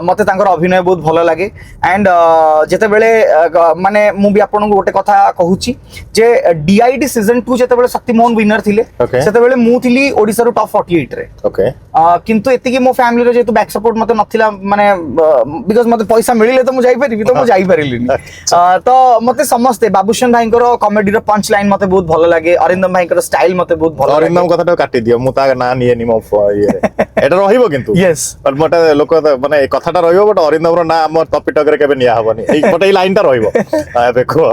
मते तांगर अभिनय बहुत भलो लागे एंड जेते बेले माने मु भी आपन को गोटे कथा कहूची जे डीआईडी सीजन 2 जेते बेले शक्तिमोहन विनर थिले सेते बेले मु थिली ओडिसा रो टॉप 48 रे ओके किंतु एति की मो फैमिली रे जेतु बैक सपोर्ट मते नथिला माने बिकॉज़ मते पैसा मिलिले तो मु परिबी तो मु जाई परिलिनी तो मते समस्त बाबूशन भाई को कॉमेडी रो पंच लाइन मते बहुत भलो लागे अरिंदम भाई को स्टाइल मते बहुत भलो अरिंदम कथाटा काटी दियो मु ता ना निये नि मो ये एटा रहिबो किंतु यस पर मटे लोक माने कथाटा रहिबो बट अरिंदम रो ना हमर टॉपिक रे केबे निया हबनी एई बट एई लाइनटा रहिबो देखो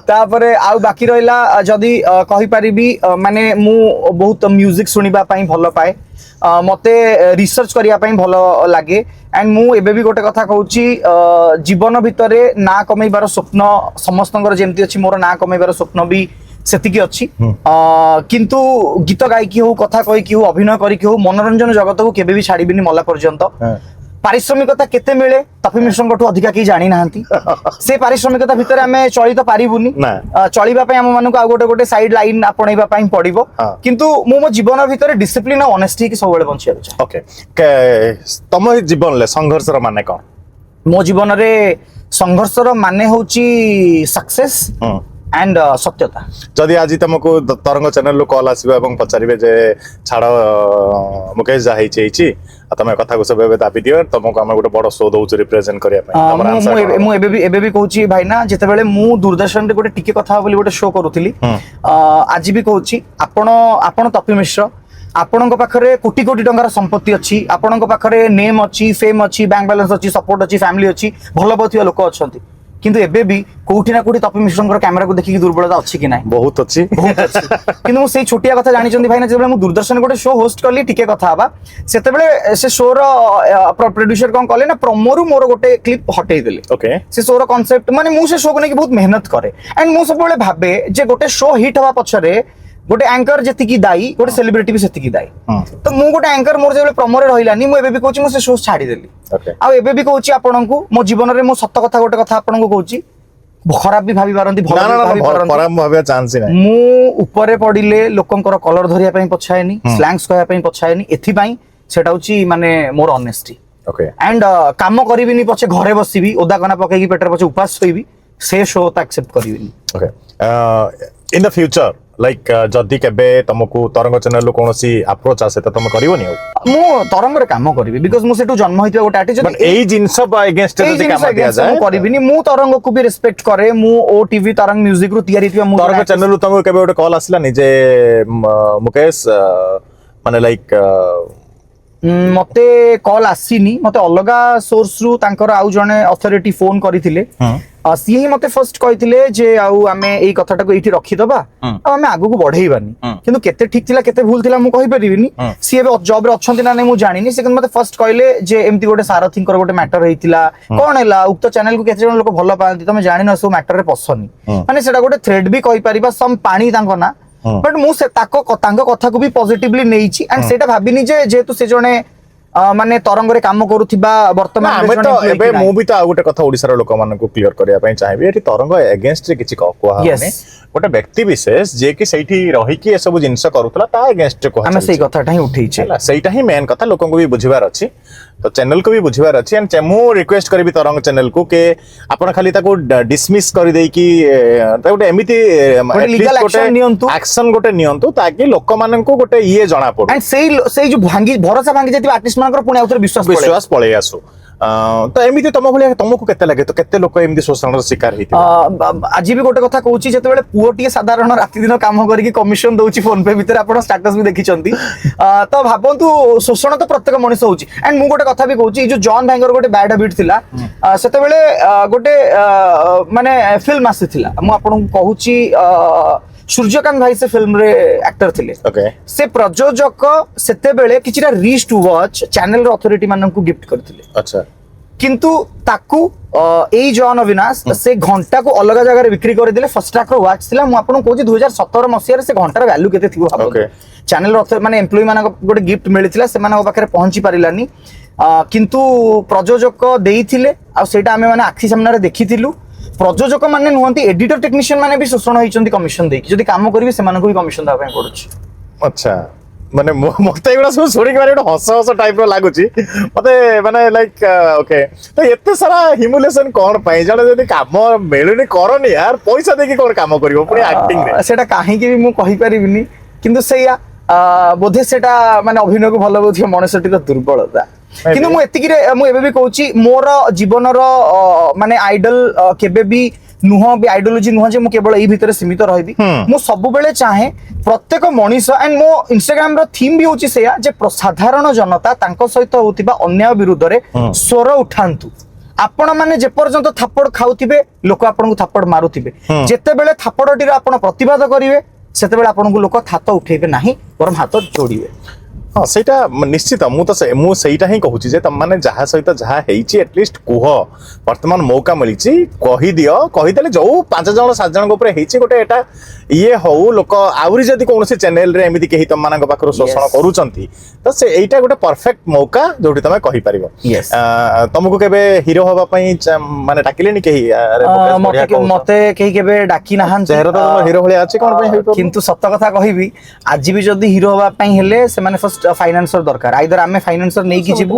तापरे आउ बाकी रहिला जदी कहि परिबी माने मु बहुत म्यूजिक सुनिबा पई भलो पाए मते रिसर्च करिया पई भलो लागे एंड मु एबे भी गोटे कथा कहूची जीवन भितरे ना कमैबार स्वप्न समस्तंगर जेमती अछि मोर ना कमैबार स्वप्न भी सेतिकी अछि किंतु गीत गायकी हो कथा कहि कि हो अभिनय करि कि हो मनोरंजन जगत को केबे भी छाड़ीबिनी मला पर्यंत पारिश्रमिकता केते मिले तपी मिश्रଙ୍କଠୁ ଅଧିକା କେହି ଜାଣି ନାହାନ୍ତି ସେ ପାରିଶ୍ରମିକତା ଭିତରେ ଆମେ ଚଳି ତ ପାରିବୁନି ଚଳିବା ପାଇଁ ଆମ ମାନଙ୍କୁ ଆଉ ଗୋଟେ ସାଇଡ ଲାଇନ ଆପଣେଇବା ପାଇଁ ପଡିବ କିନ୍ତୁ ମୁଁ ମୋ ଜୀବନ ଭିତରେ ଡିସିପ୍ଲିନ ଆଉ ଅନେଷ୍ଟି କି ସବୁବେଳେ ବଞ୍ଚିବାକୁ ଚାହେଁ। ଓକେ ତମ ଜୀବନରେ ସଂଘର୍ଷର ମାନେ କଣ? ମୋ ଜୀବନରେ ସଂଘର୍ଷର ମାନେ ହଉଛି सक्सेस एंड सत्यता। जदि आज तुमको तरंग चैनल रू कॉल आसीबो एवं पचारिबे जे छाड़ मुकेश जा हेछि तमे कथा को सब दाबी दियो तुमको हम गोटे बड़ शो दउछ रिप्रेजेंट करिया पय मु एबे भी कहूची भाई ना जेते बेले मु दूरदर्शन रे गोटे टिके कथा बोली गोटे शो करूथिली आज भी कहूची आपण तपी मिश्र आपण पाखरे कोटी कोटी टंकार संपत्ति अच्छी आपण पाखरे नेम अच्छी फेम अच्छी बैंक बैलेंस अच्छी सपोर्ट अच्छी फैमिली अच्छी भल पाउथिबा लोक अछंती किंतु एबे भी कोठी ना कोठी तपी मिश्रଙ୍କର कैमरा को देखि दुर्बलता अछि कि नाही बहुत अछि किंतु मु सेई छोटिया कथा जानि चंदी भाई ना जेबे मु दूरदर्शन गोटे शो होस्ट करली टिके कथा हबा सेते बेले से शो रो प्रोड्यूसर कोन कहले ना प्रोमो रु मोर गोटे क्लिप हटेई देले ओके से शो रो कांसेप्ट माने मु से शो को नै बहुत मेहनत करे एंड मु सब बेले भाबे जे गोटे शो हिट हवा पछरे गोटे एंकर जति की दाई गोटे सेलिब्रिटी भी सेति की दाई तो मु गोटे एंकर मोर जेबे प्रोमो रे रहिलानी मु एबे भी कहूची मु से शो छाडी देली आ एबे भी कहूची आपनकू मो जीवन रे मो सत्य कथा गोटे कथा आपनकू कहूची खराब भी भाभी पारंती भल भी भाभी पारंती खराब भाबे चांस नै मु ऊपर पडिले लोकंकर कलर धरिया पई पछाएनी स्लैंग्स कहया पई पछाएनी एथि पई सेटा होची माने मोर ऑनेस्टी ओके एंड काम करिबिनी पछे घरे बसिबी ओदा कना पके की पेटर पछे उपास होइबी से शो त एक्सेप्ट करिबिनी okay in the future like जदि केबे तुमको तरंग चैनल कोनोसी अप्रोच आसे त तुम करिवोनी मु तरंग रे काम करिवि बिकॉज़ मु सेटु जन्म होइतिबा गोटे artist but AE jeans against जदि काम दिया जाय मु करिबिनी मु तरंग को भी रिस्पेक्ट करे मु ओ टीवी तरंग म्यूजिक रु तयारी थिबा मु तरंग चैनल रु तुमको केबे गोटे कॉल आसिला नि जे मुकेश माने लाइक मते कॉल आसीनी मते अलगा सोर्स रु तांकर आउ जने अथॉरिटी फोन करिथिले सी ही मते फर्स्ट कहिथिले जे आउ आमे एई कथाटा को एठी रखि दबा आ आमे आगु को बढ़ेइबानी किंतु केते ठीक थिला केते भूल थिला मु कहि परिबिनी सी एबे जॉब रे अछंती ना नै मु जानिनी से मते फर्स्ट कहले जे एम्ति गोटे सारथिंकर गोटे मैटर हेतिला कोन हेला उक्त चैनल को केते जन लोक भलो पांती तमे जानि न सो मैटर रे पसनी माने सेटा गोटे थ्रेड भी कहि परिबा सम पानी तांको ना बट मु से तांको कथा को भी पॉजिटिवली नेइची एंड सेटा भाबिनी जे जेतु से जने माने तरंग रे काम करूथिबा वर्तमान हमें तो एबे मु भी तो आ गोटे कथा ओडिसा रो लोक मानन को क्लियर करिया पई चाहेबे एठी तरंग अगेंस्ट रे किछि कोहा माने गोटे व्यक्ति विशेष जे कि सेठी रही कि ए सब जिंस करूतला ता अगेंस्ट कोहा हम सेही कथाटा ही उठै छै सेटा ही मेन कथा लोकन को भी बुझिबार अछि तो चैनल को भी बुझिबार अछि एंड मु रिक्वेस्ट करबी तरंग चैनल को के आपण खाली ताको डिसमिस कर देई कि गोटे एमिति लीगल एक्शन गोटे नियंतु ताकि लोक मानन को गोटे ये जणा पड़ो एंड सेही जो भांगी भरोसा भांगी जति आर्टिस्ट मानकर पुणी आउतर विश्वास पळे आसु तो एमिति तुम भलिया तुमको केते लागे तो केते लोक एमिति शोषण शिकार हेति आज भी गोटे कथा कहूची जते बेले पुओटी साधारण राति दिन काम करके कमिशन दउची फोन पे भीतर आपण स्टेटस भी देखिचंती तो भाबंतु शोषण तो प्रत्येक मनुष्य होची एंड मु गोटे कथा भी कहूची जो जॉन भांगर गोटे बैड हैबिट थिला सेते बेले गोटे माने फिल्म आसीथिला मु आपण कहूची सूर्यकांत भाई से फिल्म रे एक्टर थिले ओके से प्रयोजक सेते बेले किछिरा रीच टू वॉच चैनल रो अथॉरिटी मानन को गिफ्ट करथिले अच्छा किंतु ताकू एई जॉन अविनाश से घंटा को अलग जगह रे बिक्री कर देले फर्स्ट ट्रैक रो वॉच थिला मु आपन कहूची 2017 मसिया रे से घंटार वैल्यू केते थिबो ओके चैनल रो माने एम्प्लॉय मानन गोटे गिफ्ट मिलिथिला से मानन पाखरे पहुंची परिलानी किंतु प्रयोजक देइथिले आ सेटा हमें माने आखि सामने रे देखिथिलु प्रयोजक माने नुहंती एडिटर टेक्नीशियन माने भी शोषण होइचंती कमिशन देकी जदी काम करबे से मानको भी कमिशन दा पय पड़ुची अच्छा माने मते एगुडा सब सोरी के बारे हस हस टाइप रो लागुची मते माने लाइक ओके तो एते सारा हिमुलेशन कोन पय जने जदी काम मेलुनी करनी यार पैसा देकी कोन काम करिवो पुरी एक्टिंग रे सेटा काहे कि भी मु कहि परिबिनी किंतु सेया बोधे सेटा माने अभिनय को भलो बोथियो मनसटी रो दुर्बलता किंतु मु एतिकी रे मु एबे भी कहूची मोर जीवन रो माने आइडल केबे भी नुह भी आइडियोलॉजी नुह जे मु केवल एई भितर सीमित रहबी मु सब बेले चाहे प्रत्येक मनीष एंड मो इंस्टाग्राम रो थीम भी होची सेया जे साधारण जनता तांको सहित होतिबा अन्याय विरुद्ध रे स्वर उठांतु आपण माने जे पर्यंत थापड़ खाउथिबे लोक आपण को थापड़ मारुथिबे जेते बेले थापड़टी रे आपण प्रतिवाद करिवे सेते बेले आपण को लोक हाथ उठेबे नाही बरम हाथ जोड़िबे ହଁ ସେଇଟା ନିଶ୍ଚିତ ମୁଁ ସେଇଟା ହିଁ କହୁଛି ଯେ ତମମାନେ ଯାହା ସହିତ ଯାହା ହେଇଛି ଏଟଲିଷ୍ଟ କୁହ ବର୍ତ୍ତମାନ ମୌକା ମିଳିଛି କହିଦେଲେ ଯୋଉ 5 ଜଣ 7 ଜଣଙ୍କ ଉପରେ ହେଇଛି ଗୋଟେ ଏଟା ଇଏ ହଉ ଲୋକ ଆହୁରି ଯଦି କୌଣସି ଚ୍ୟାନେଲରେ ଏମିତି କେହି ତମମାନଙ୍କ ପାଖରୁ ଶୋଷଣ କରୁଛନ୍ତି ତ ସେ ଏଇଟା ଗୋଟେ ପରଫେକ୍ଟ ମୌକା ଯୋଉଠି ତମେ କହିପାରିବ। ତମକୁ କେବେ ହିରୋ ହବା ପାଇଁ ମାନେ ଡାକିଲେନି କେହି? ମତେ କେହି କେବେ ଡାକି ନାହାନ୍ତି। ହିରୋ ଭଳିଆ ଅଛି କଣ ପାଇଁ? କିନ୍ତୁ ସତ କଥା କହିବି ଆଜି ବି ଯଦି ହିରୋ ହବା ପାଇଁ ହେଲେ ସେମାନେ ଫାର୍ଷ୍ଟ फाइनेंसर दरकार आइदर आमे फाइनेंसर नै कि जिवु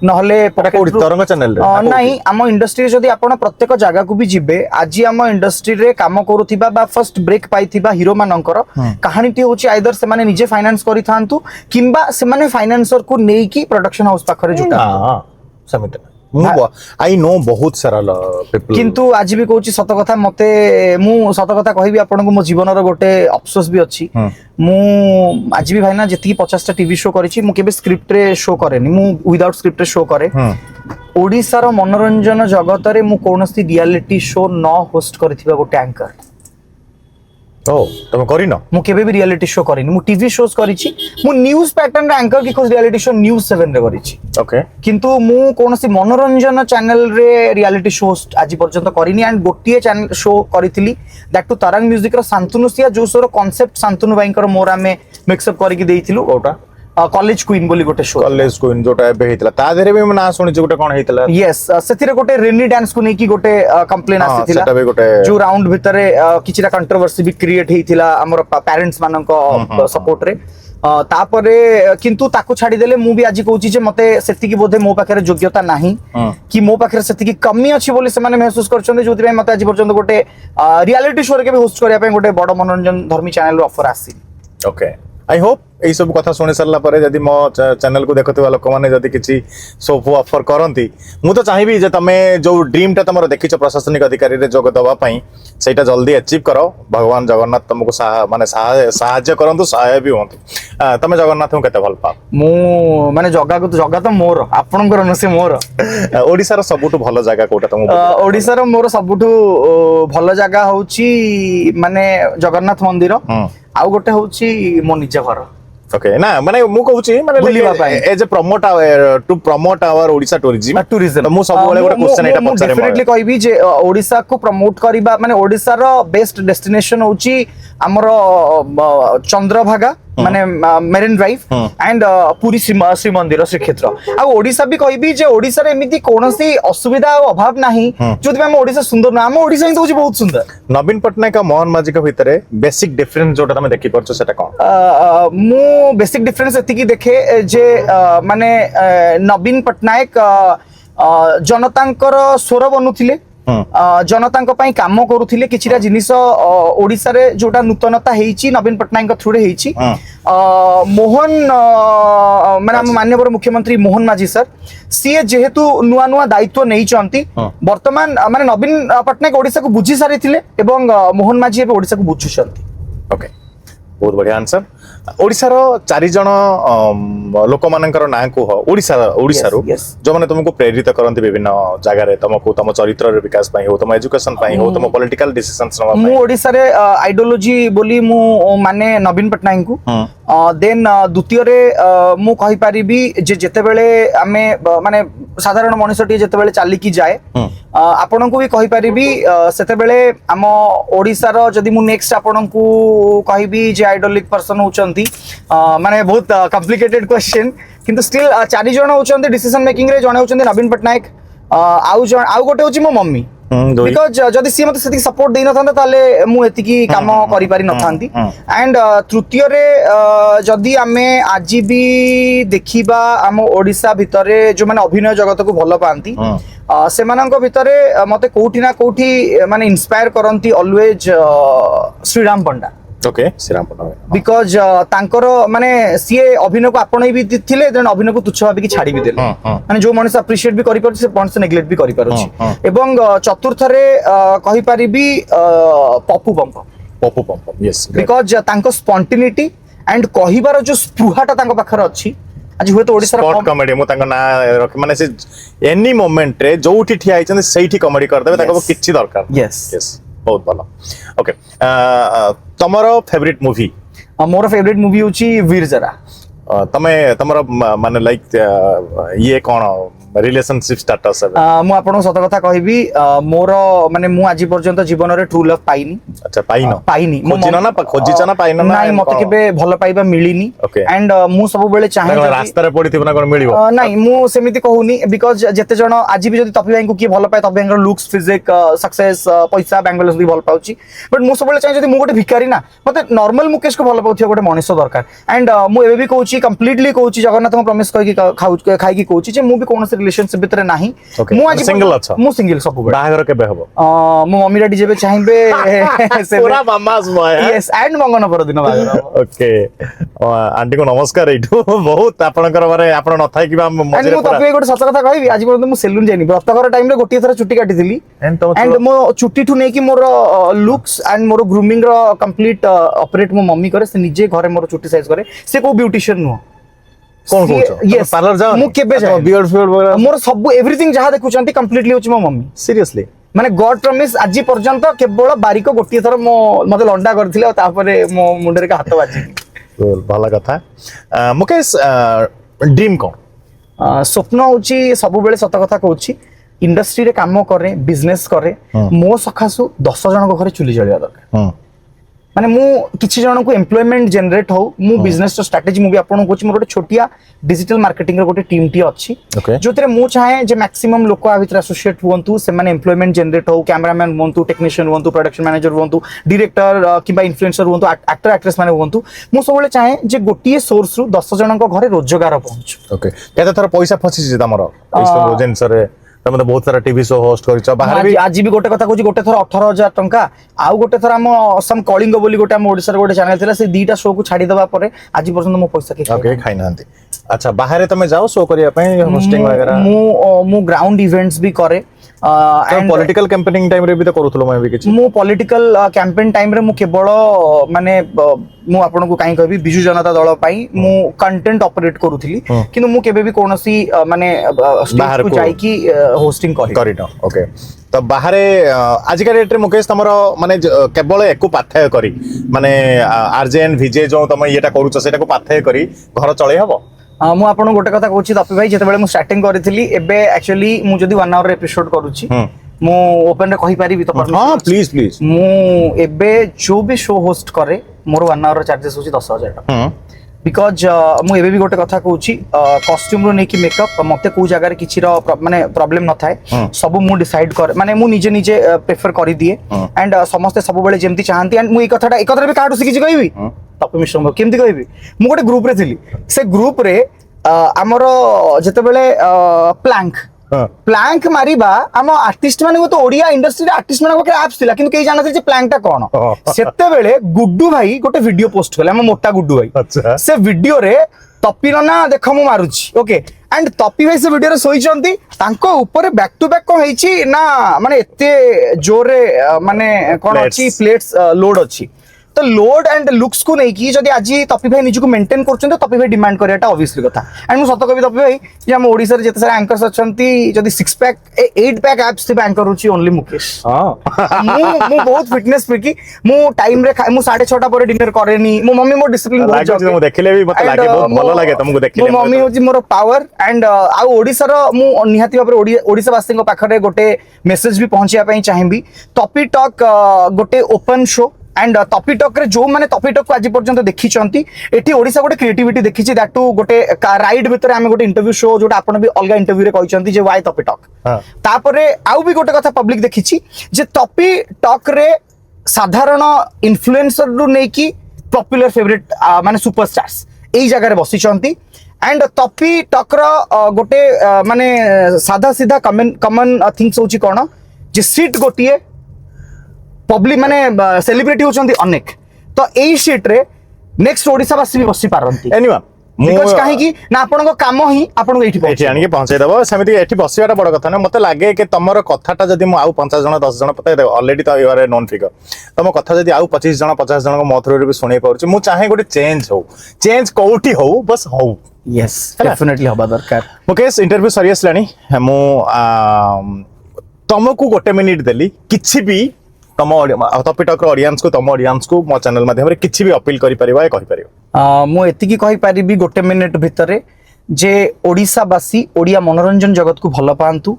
नहले तरंग चैनल नहीं आम इंडस्ट्री जदी आपण प्रत्येक जगह को भी जिबे आज आम इंडस्ट्री रे काम करूथिबा बा फर्स्ट ब्रेक पाइथिबा हीरो मानकर कहानीटी होची आइदर से माने निजे फाइनेंस करि थांतु किंबा से माने फाइनेंसर को नै कि प्रोडक्शन हाउस पाखरे जुटा समिट आई नो बहुत सारा पीपल किंतु आज भी कहूची सत कथा मते मु सत कथा कहबी आपन को मो जीवन रो गोटे अफसोस भी अछि मु आज भी भाईना जति 50 टा टीवी शो करिछि मु केबे स्क्रिप्ट रे शो करेनी मु विदाउट स्क्रिप्ट रे शो करे ओडिसा रो मनोरंजन जगत रे मु कोनोसी रियलिटी शो न होस्ट करथिबा गोटे एंकर तुम करिन मु केबे भी रियलिटी शो करिनी मु टीवी शोज करिछि मु न्यूज़ पैटर्न रे एंकर की कोस रियलिटी शो न्यूज़ 7 रे करिछि ओके किंतु मु कोनोसी मनोरंजन चैनल रे रियलिटी शो आज पर्यंत करिनी एंड गोटिए चैनल शो करिथिली दैट टू तरंग म्यूजिक रो शांतनुसिया जो सो रो कांसेप्ट शांतनु भाईकर मोरा में मिक्सअप करके देइथिलु ओटा कॉलेज क्वीन बोली गोटे शो कॉलेज क्वीन जोटा एबे हेतला ता देरे भी ना सुनि जे गोटे कोन हेतला यस सेथिरे गोटे रेनी डांस को नै कि गोटे कंप्लेन आसीथिला सेटा भी गोटे जो राउंड भितरे किछिरा कंट्रोवर्सी भी क्रिएट हेतिला हमर पेरेंट्स माननको सपोर्ट रे तापरे किंतु ताकू छाडी देले मु भी आज कहूची जे मते सेति की बोधे मो पाखरे योग्यता नाही कि मो पाखरे सेति की कमी अछि बोली से माने महसूस करछन जोति भाई मते आज पर्यंत गोटे रियलिटी शो रे के होस्ट करिया पे गोटे बड़ मनोरंजन धर्मी चैनल रो ऑफर आसी ओके आई होप यही सब कथा शुणी सारा पर जदि मो चैनल को देखुवा लोक मैंने जदि किसी शो ऑफर करती मु तो चाहिए जे तुम जो ड्रीम टा तुम देखिच प्रशासनिक अधिकारी रे जोग दवाई सेटा जल्दी अचीव करो भगवान जगन्नाथ तुमको माने साहाय्य करंतु सहाय भी होंतु तुम जगन्नाथ को केते भल पाओ मु माने जगह तो मोर आपनकर न से मोर ओडिसा रो सबुठु भलो जगह कोटा तुम ओडिसा रो मोर सबुठु भलो जगह होची माने जगन्नाथ मंदिर आउ गोटे होची मो निज घर ओके ना माने मु कहूची माने as a promote to promote our Odisha tourism मु सब बेले गोटे क्वेश्चन एटा पछरे डेफिनेटली कहबी जे ओडिसा को प्रमोट करिबा माने ओडिसा रो बेस्ट डेस्टिनेशन होची हमर चंद्रभागा माने marine drive and Puri Shri मंदिर श्री क्षेत्र आ ओडिसा भी कहबी जे ओडिसा रे एमिति कोनोसी असुविधा और अभाव नाही जोति हम ओडिसा सुंदर ना हम ओडिसा ही तो बहुत सुंदर। नवीन पटनायक का मोहन माझी का भितरे बेसिक डिफरेंस जोटा तमे देखि परछो सेटा कोन मु बेसिक डिफरेंस एति की देखे जे माने नवीन पटनायक जनतांकर स्वर बनुथिले जनतांक पई काम करूथिले किछिरा जिनिस ओडिसा रे जोटा नूतनता हेची नवीन पटनायक थ्रू रे हेची मोहन माने हम माननीय मुख्यमंत्री मोहन माझी सर सीए जेहेतु नुआ नुआ दायित्व नै चंती वर्तमान माने नवीन पटनायक ओडिसा को बुझी सारी थिले एवं मोहन माझी एबे ओडिसा को बुझु चंती। ओके बहुत बढ़िया आंसर। ओडिसा रो 4 जण लोक मानकर ना को ओडिसा रो जो माने तुमको प्रेरित करंती विभिन्न जगह रे तुमको तुम चरित्र रे विकास पई हो तुम एजुकेशन पई हो तुम पॉलिटिकल डिसीजंस नवा मु ओडिसा रे आइडियोलॉजी बोली मु माने नवीन पटनायक को देन द्वितीय रे मु कहि परिबी जे जेते बेले आमे माने साधारण मनुष्यटी जेते बेले चाली की जाए आपन को भी कहि परिबी सेते बेले हम ओडिसा रो जदी मु नेक्स्ट आपन को कहिबी जे आइडियोलिक पर्सन होचंती माने बहुत कॉम्प्लिकेटेड क्वेश्चन किंतु स्टिल 4 जण होचंती डिसीजन मेकिंग रे जणे होचंती नवीन पटनायक आउ गोटे होची मो मम्मी बिकॉज जदि सी मते सेति सपोर्ट देई नथांता ताले मु एति की काम करि पारि नथांती एंड तृतीय रे जदि आमे आजि भी देखिबा हम ओडिसा भितरे जो माने अभिनय जगत को भलो पांती सेमानंक भितरे मते कोठी ना कोठी माने इंस्पायर करंती always Shriram Panda okay Shriram Panda because तांकर माने सीए अभिनय को आपणै भी थिले देन अभिनय को तुच्छ भाबी की छाडी भी देले माने जो मनुष्य अप्रिशिएट भी करि परछि से पॉइंट्स नेग्लेक्ट भी करि परछि एवं चतुर्थ रे कहि परिबी पप्पू पंप यस बिकॉज तांको स्पॉन्टेनिटी एंड कहिबार जो स्पृहाटा तांको पाखर अछि आज हुए तो ओडिसा स्पॉट कॉमेडी मु तांको ना रख माने से एनी मोमेंट रे जोठी ठिया आइछन सेठी कॉमेडी कर देबे ताको किछि दरकार यस बहुत भलो। ओके तमरो फेवरेट मूवी मोर फेवरेट मूवी होची वीर जरा ତମେ ତମର ମାନେ ଲାଇକ୍ ଇଏ କଣ ରିଲେସନशिप स्टेटस ମୁଁ ଆପଣଙ୍କୁ ସତ କଥା କହିବି ମୋର ମାନେ ମୁଁ ଆଜି ପର୍ଯ୍ୟନ୍ତ ଜୀବନରେ ଟ୍ରୁ ଲଭ୍ ପାଇନି। ଆଚ୍ଛା ପାଇନି ମୋ ଖୋଜିନ ନା ଖୋଜିଛ ନା ପାଇନ ନା ନାଇଁ ମତେ କେବେ ଭଲ ପାଇବା ମିଳିନି ଆଣ୍ଡ ମୁଁ ସବୁବେଳେ ଚାହେଁ ରାସ୍ତାରେ ପଡିଥିବ ନା କଣ ମିଳିବ ନାଇଁ ମୁଁ ସେମିତି କହୁନି ବିକଜ ଯେତେ ଜଣ ଆଜି ବି ଯଦି ତପି ଭାଇଙ୍କୁ କିଏ ଭଲ ପାଏ ତପି ଭାଇଙ୍କର ଲୁକ୍ସ ଫିଜିକ୍ ସକ୍ସେସ୍ ପଇସା ବାଙ୍ଗାଲୋର ବି ଭଲ ପାଉଛି ବଟ୍ ମୁଁ ସବୁବେଳେ ଚାହେଁ ଯଦି ମୁଁ ଗୋଟେ ଭିକାରୀ ନା ମତେ ନର୍ମାଲ ମୁକେଶକୁ ଭଲ ପାଉଥିବା ଗୋଟେ ମଣିଷ ଦରକାର ଆଣ୍ଡ ମୁଁ ଏବେ ବି କହୁଛି କମ୍ପ୍ଲିଟଲି କହୁଛି ଜଗନ୍ନାଥଙ୍କ ପ୍ରମିସ୍ କହିକି ଖାଇକି କହୁଛି ଯେ ମୁଁ ବି କୌଣସି ରିଲେସନशिପ ଭିତରେ ନାହିଁ ମୁଁ ଆଜି ସିଙ୍ଗଲ ଅଛ ମୁଁ ସିଙ୍ଗଲ ସବୁବେଳେ ବାହାଘର କେବେ ହବ ମୋ ମମି ଡାଡି ଯେବେ ଚାହିଁବେ ପୁରା ମାମାସ ବୟ ୟେସ୍ ଆଣ୍ଡ ମଙ୍ଗନ ପରଦିନ ବାହାଘର ହବ ଓକେ ଆଣ୍ଟିକୁ ନମସ୍କାର ଏଇଠୁ ବହୁତ ଆପଣଙ୍କର ମାନେ ଆପଣ ନଥାଇ କିବା ମଝିରେ ମୁଁ ତପି ଗୋଟେ ସତ କଥା କହିବି ଆଜି ପର୍ଯ୍ୟନ୍ତ ମୁଁ ସେଲୁନ ଯାଇନି ବ୍ରତଘର ଟାଇମରେ ଗୋଟିଏ ଥର ଚୁଟି କାଟିଥିଲି ଆଣ୍ଡ ମୋ ଚୁଟିଠୁ ନେଇକି ମୋର ଲୁକ୍ସ ଆଣ୍ଡ ମୋର ଗ୍ରୁମିଂ ର କମ୍ପ୍ଲିଟ ଅପରେଟ ମୋ ମମି କରେ ସେ ନିଜେ ଘରେ ମୋର ଚୁଟି ସାଇଜ କରେ ସେ କୋଉ ବ୍ୟୁଟିशिଆନ ନୁହଁ କଣ କହୁଛ ପାର୍ଲର ଯାଅ ମୁଁ କେବେ ଯାଏ ବିୟର୍ଡ ଫିୟର୍ଡ ମୋର ସବୁ ଏଭ୍ରିଥିଙ୍ଗ ଯାହା ଦେଖୁଛନ୍ତି କମ୍ପ୍ଲିଟଲି ହଉଛି ମୋ ମମି ସିରିୟସଲି ମାନେ ଗଡ୍ ପ୍ରମିସ୍ ଆଜି ପର୍ଯ୍ୟନ୍ତ କେବଳ ବାରିକ ଗୋଟିଏ ଥର ମତେ ଲଣ୍ଡା କରିଥିଲେ ଆଉ ତାପରେ ମୋ ମୁଣ୍ଡରେ ହାତ ବାଜିନି ଭଲ କଥା ମୁକେଶ ଡ୍ରିମ୍ କଣ ସ୍ୱପ୍ନ ହଉଛି ସବୁବେଳେ ସତ କଥା କହୁଛି ଇଣ୍ଡଷ୍ଟ୍ରିରେ କାମ କରେ ବିଜନେସ କରେ ମୋ ସକାଶୁ 10 ଜଣଙ୍କ ଘରେ ଚୁଲି ଜଳିବା ଦରକାର ମାନେ ମୁଁ କିଛି ଜଣଙ୍କୁ ଏମ୍ପ୍ଲୟମେଣ୍ଟ ଜେନେରେଟ୍ ହଉ ମୁଁ ବିଜନେସ ଷ୍ଟ୍ରାଟେଜି ମୁଁ ବି ଆପଣଙ୍କୁ କହୁଛି ମୋର ଗୋଟେ ଛୋଟିଆ ଡିଜିଟାଲ ମାର୍କେଟିଂ ର ଗୋଟେ ଟିମ୍ ଟି ଅଛି ଯୋଉଥିରେ ମୁଁ ଚାହେଁ ଯେ ମ୍ୟାକ୍ସିମମ୍ ଲୋକ ଆ ଭିତରେ ଆସୋସିଏଟ୍ ହୁଅନ୍ତୁ ସେମାନେ ଏମ୍ପ୍ଲୟମେଣ୍ଟ ଜେନେରେଟ୍ ହଉ କ୍ୟାମେରାମ୍ୟାନ୍ ହୁଅନ୍ତୁ ଟେକ୍ନିସିଆନ୍ ହୁଅନ୍ତୁ ପ୍ରଡକ୍ସନ ମ୍ୟାନେଜର ହୁଅନ୍ତୁ ଡିରେକ୍ଟର କିମ୍ବା ଇନଫ୍ଲୁଏନ୍ସର ହୁଅନ୍ତୁ ଆକ୍ଟର ଆକ୍ଟ୍ରେସ୍ ମାନେ ହୁଅନ୍ତୁ ମୁଁ ସବୁବେଳେ ଚାହେଁ ଯେ ଗୋଟିଏ ସୋର୍ସରୁ 10 ଜଣଙ୍କ ଘରେ ରୋଜଗାର ପହଞ୍ଚୁ ଓକେ କେତେ ଥର ପଇସା ଫସିଛି ତମର ଏଇ ସବୁ ଜିନିଷରେ ତମେ ବହୁତ ସାରା ଟିଭି ଶୋ ହୋଷ୍ଟ କରିଛ ବାହାରେ ବି ଆଜି ବି ଗୋଟେ କଥା କହୁଛି ଗୋଟେ ଥର 18,000 ଟଙ୍କା ଆଉ ଗୋଟେ ଥର ଆମ ଅସମ କଳିଙ୍ଗ ବୋଲି ଗୋଟେ ଆମ ଓଡିଶାର ଗୋଟେ ଚ୍ୟାନେଲ ଥିଲା ସେ ଦିଟା ଶୋ କୁ ଛାଡିଦବା ପରେ ଆଜି ପର୍ଯ୍ୟନ୍ତ ମୋ ପଇସା କେହି ଖାଇନାହାନ୍ତି ଆଚ୍ଛା ବାହାରେ ତମେ ଯାଅ ଶୋ କରିବା ପାଇଁ ହୋଷ୍ଟିଂ वगैरह ମୁଁ ଗ୍ରାଉଣ୍ଡ ଇଭେଣ୍ଟସ୍ ବି କରେ ପଲିଟିକାଲ କ୍ୟାମ୍ପେନିଂ ଟାଇମ ରେ ବି ତ କରୁଥିଲ ମୁଁ କିଛି ମୁଁ ପଲିଟିକାଲ କ୍ୟାମ୍ପେନ୍ ଟାଇମ ରେ ମୁଁ କେବଳ ମାନେ ମୁଁ ଆପଣଙ୍କୁ କାହିଁ କହିବି ବିଜୁ ଜନତା ଦଳ ପାଇଁ ମୁଁ କଣ୍ଟେଣ୍ଟ ଅପରେଟ କରୁଥିଲି କିନ୍ତୁ ମୁଁ କେବେ ବି କୌଣସି ମାନେ ବାହାରକୁ ଯାଇକି ହୋଷ୍ଟିଂ କରିନ ଓକେ ତ ବାହାରେ ଆଜିକା ଡେଟ୍ରେ ମୁକେଶ ତମର ମାନେ କେବଳ ଏକୁ ପାଥେୟ କରି ମାନେ ଆର୍ଜେଏନ୍ ଭିଜେ ଯୋଉ ତମେ ଇଏଟା କରୁଛ ସେଇଟାକୁ ପାଥେୟ କରି ଘର ଚଳେଇ ହବ ମୁଁ ଆପଣଙ୍କୁ ଗୋଟେ କଥା କହୁଛି ତପି ଭାଇ ଯେତେବେଳେ ମୁଁ ଷ୍ଟାର୍ଟିଂ କରିଥିଲି ଏବେ ଆକ୍ଚୁଆଲି ମୁଁ ଯଦି 1 hour ଏପିସୋଡ କରୁଛି ମୁଁ ଓପନ ରେ କହିପାରିବି ତ ହଁ ପ୍ଲିଜ ପ୍ଲିଜ ମୁଁ ଏବେ ଯୋଉ ବି ଶୋ ହୋଷ୍ଟ କରେ ମୋର 1 hour ଚାର୍जेस ହଉଛି 10,000 ଟଙ୍କା बिकज ମୁଁ ଏବେ ବି ଗୋଟେ କଥା କହୁଛି କଷ୍ଟ୍ୟୁମ ରୁ ନେଇକି मेकअप ମତେ କୋଉ ଜାଗାରେ କିଛି ମାନେ ପ୍ରୋବ୍लेम न थाए ସବୁ ମୁଁ डिसाइड कर माने ମୁଁ ନିଜେ ନିଜେ प्रेफर करि दिए एंड समस्त सब बेले जेमती चाहंती एंड मु ए कथाटा भी काटू सिखिछि कहबी तपे मिश्र केमती कहबी मु गोटे ग्रुप रे थिली से ग्रुप रे हमर जते बेले प्लैंक प्लैंक मारिबा हम आर्टिस्ट माने तो ओडिया इंडस्ट्री रे आर्टिस्ट माने के एप्स थिला किंतु केई जानथि जे प्लैंक टा कोन सेते बेले गुड्डू भाई गोटे वीडियो पोस्ट कले हम मोटा गुड्डू भाई से वीडियो रे तपी ना देख मु मारुची ओके एंड तपी भाई से वीडियो रे सोइचंती तांको ऊपर बैक टू बैक को हेची ना माने एते जोरे माने कोन अछि प्लेट्स लोड अछि तो लोड एंड लुक्स को नहीं कि जदि आज तपी भाई निजको मेंटेन करछन तो तपी भाई डिमांड करियाटा ऑब्वियसली कथा एंड मु सत कवि तपी भाई जे हम ओडिसा रे जते सारा एंकर्स अछंती जदि 6 पैक 8 पैक एप्स थे एंकर होची ओनली मुकेश मु बहुत फिटनेस फ्रीकी मु टाइम रे मु 6:30 पर डिनर करेनी मो मम्मी मो डिसिप्लिन बहुत जल्दी मु देखले भी मते लागे बहुत भलो लागे तुमको देखले मो मम्मी होची मोर पावर एंड आ ओडिसा रो मु निहाती भाबरे ओडिसा वासी को पाखरे गोटे मेसेज भी पहुंचिया पई चाहिबी टॉपी टॉक गोटे ओपन शो एंड टॉपी टॉक रे जो माने टॉपी टॉक को आज पर्यंत देखि चंती एठी ओडिसा गोटे क्रिएटिविटी देखि छि दैट टू गोटे राइड भीतर हम गोटे इंटरव्यू शो जोटा आपण भी अलगा इंटरव्यू रे कहि चंती जे व्हाई टॉपी टॉक तापरे आउ भी गोटे कथा पब्लिक देखि छि जे टॉपी टॉक रे साधारण इन्फ्लुएंसर रु नै कि पॉपुलर फेवरेट माने सुपरस्टार्स एई जगह रे बसि चंती एंड टॉपी टॉक रो गोटे माने साधा सीधा कॉमन थिंग्स होची कोन जे सीट गोटिए पब्लिक माने सेलिब्रिटी होचंती अनेक तो एई शीट रे नेक्स्ट ओडिसा वासी भी बसी पारंती एनीवन बिकॉज़ काहे कि ना आपन काम ही आपन एठी एठी आनी के पहुंचाई दबो समिति एठी बसियाटा बड़ कथा ना मते लागे कि तमरो कथाटा जदी मु आउ 50 जण 10 जण पता ऑलरेडी तो you are a known figure तम कथा जदी आउ 25 जण 50 जण को मथुर रे भी सुनै पाउछ मु चाहे गोटे चेंज कोठी हो बस हो यस डेफिनेटली हबा दरकार मुकेश इंटरव्यू सीरियस लानी मु तमको गोटे मिनिट देली किछि भी तम टॉपिक ऑडियंस को तम ऑडियंस को मो चैनल माध्यम रे किछि भी अपील करि परिबा ए कहि परिबो मु एतिकी कहि पारिबी गोटे मिनिट भितरे जे ओडिशावासी ओडिया मनोरंजन जगत को भल पांतु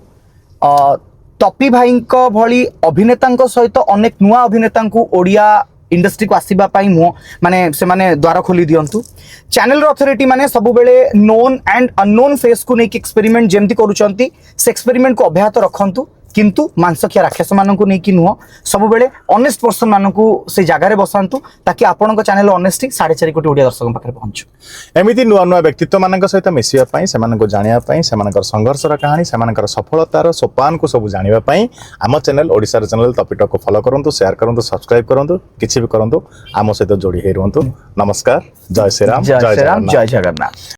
टॉपी भाई भली अभिनेता सहित अनेक नुआ अभिनेता ओडिया इंडस्ट्री को आसीबा पाई मुह माने से माने द्वार खोली दियंतु चैनल अथॉरिटी माने सब बेले नोन एंड अननोन फेस को नेकी एक्सपेरिमेंट जेमती करूचंती से एक्सपेरिमेंट को अब्याहत रखंतु किंतु मांसखिया राक्षस मानक नहीं नुह सब बेले ऑनेस्ट पर्सन मानक से जगार बसातु ताकि आपण चैनल ऑनेस्टी 4.5 कोटी ओडिया दर्शक पाखे पहुंचु एमिति नुआ नुआ व्यक्तित्व मान सहित मिसिया पई सेमानक जानिया पई सेमानकर संघर्षर कहानी सेमानकर सफलतार सोपान को सब जानिबा पई आम चैनल ओडिसा चैनल टॉपिक को फॉलो करंतु शेयर करंतु सब्सक्राइब करंतु किछि भी करंतु आम सहित जोड़ी हे रहंतु नमस्कार जय श्री राम जय जगन्नाथ।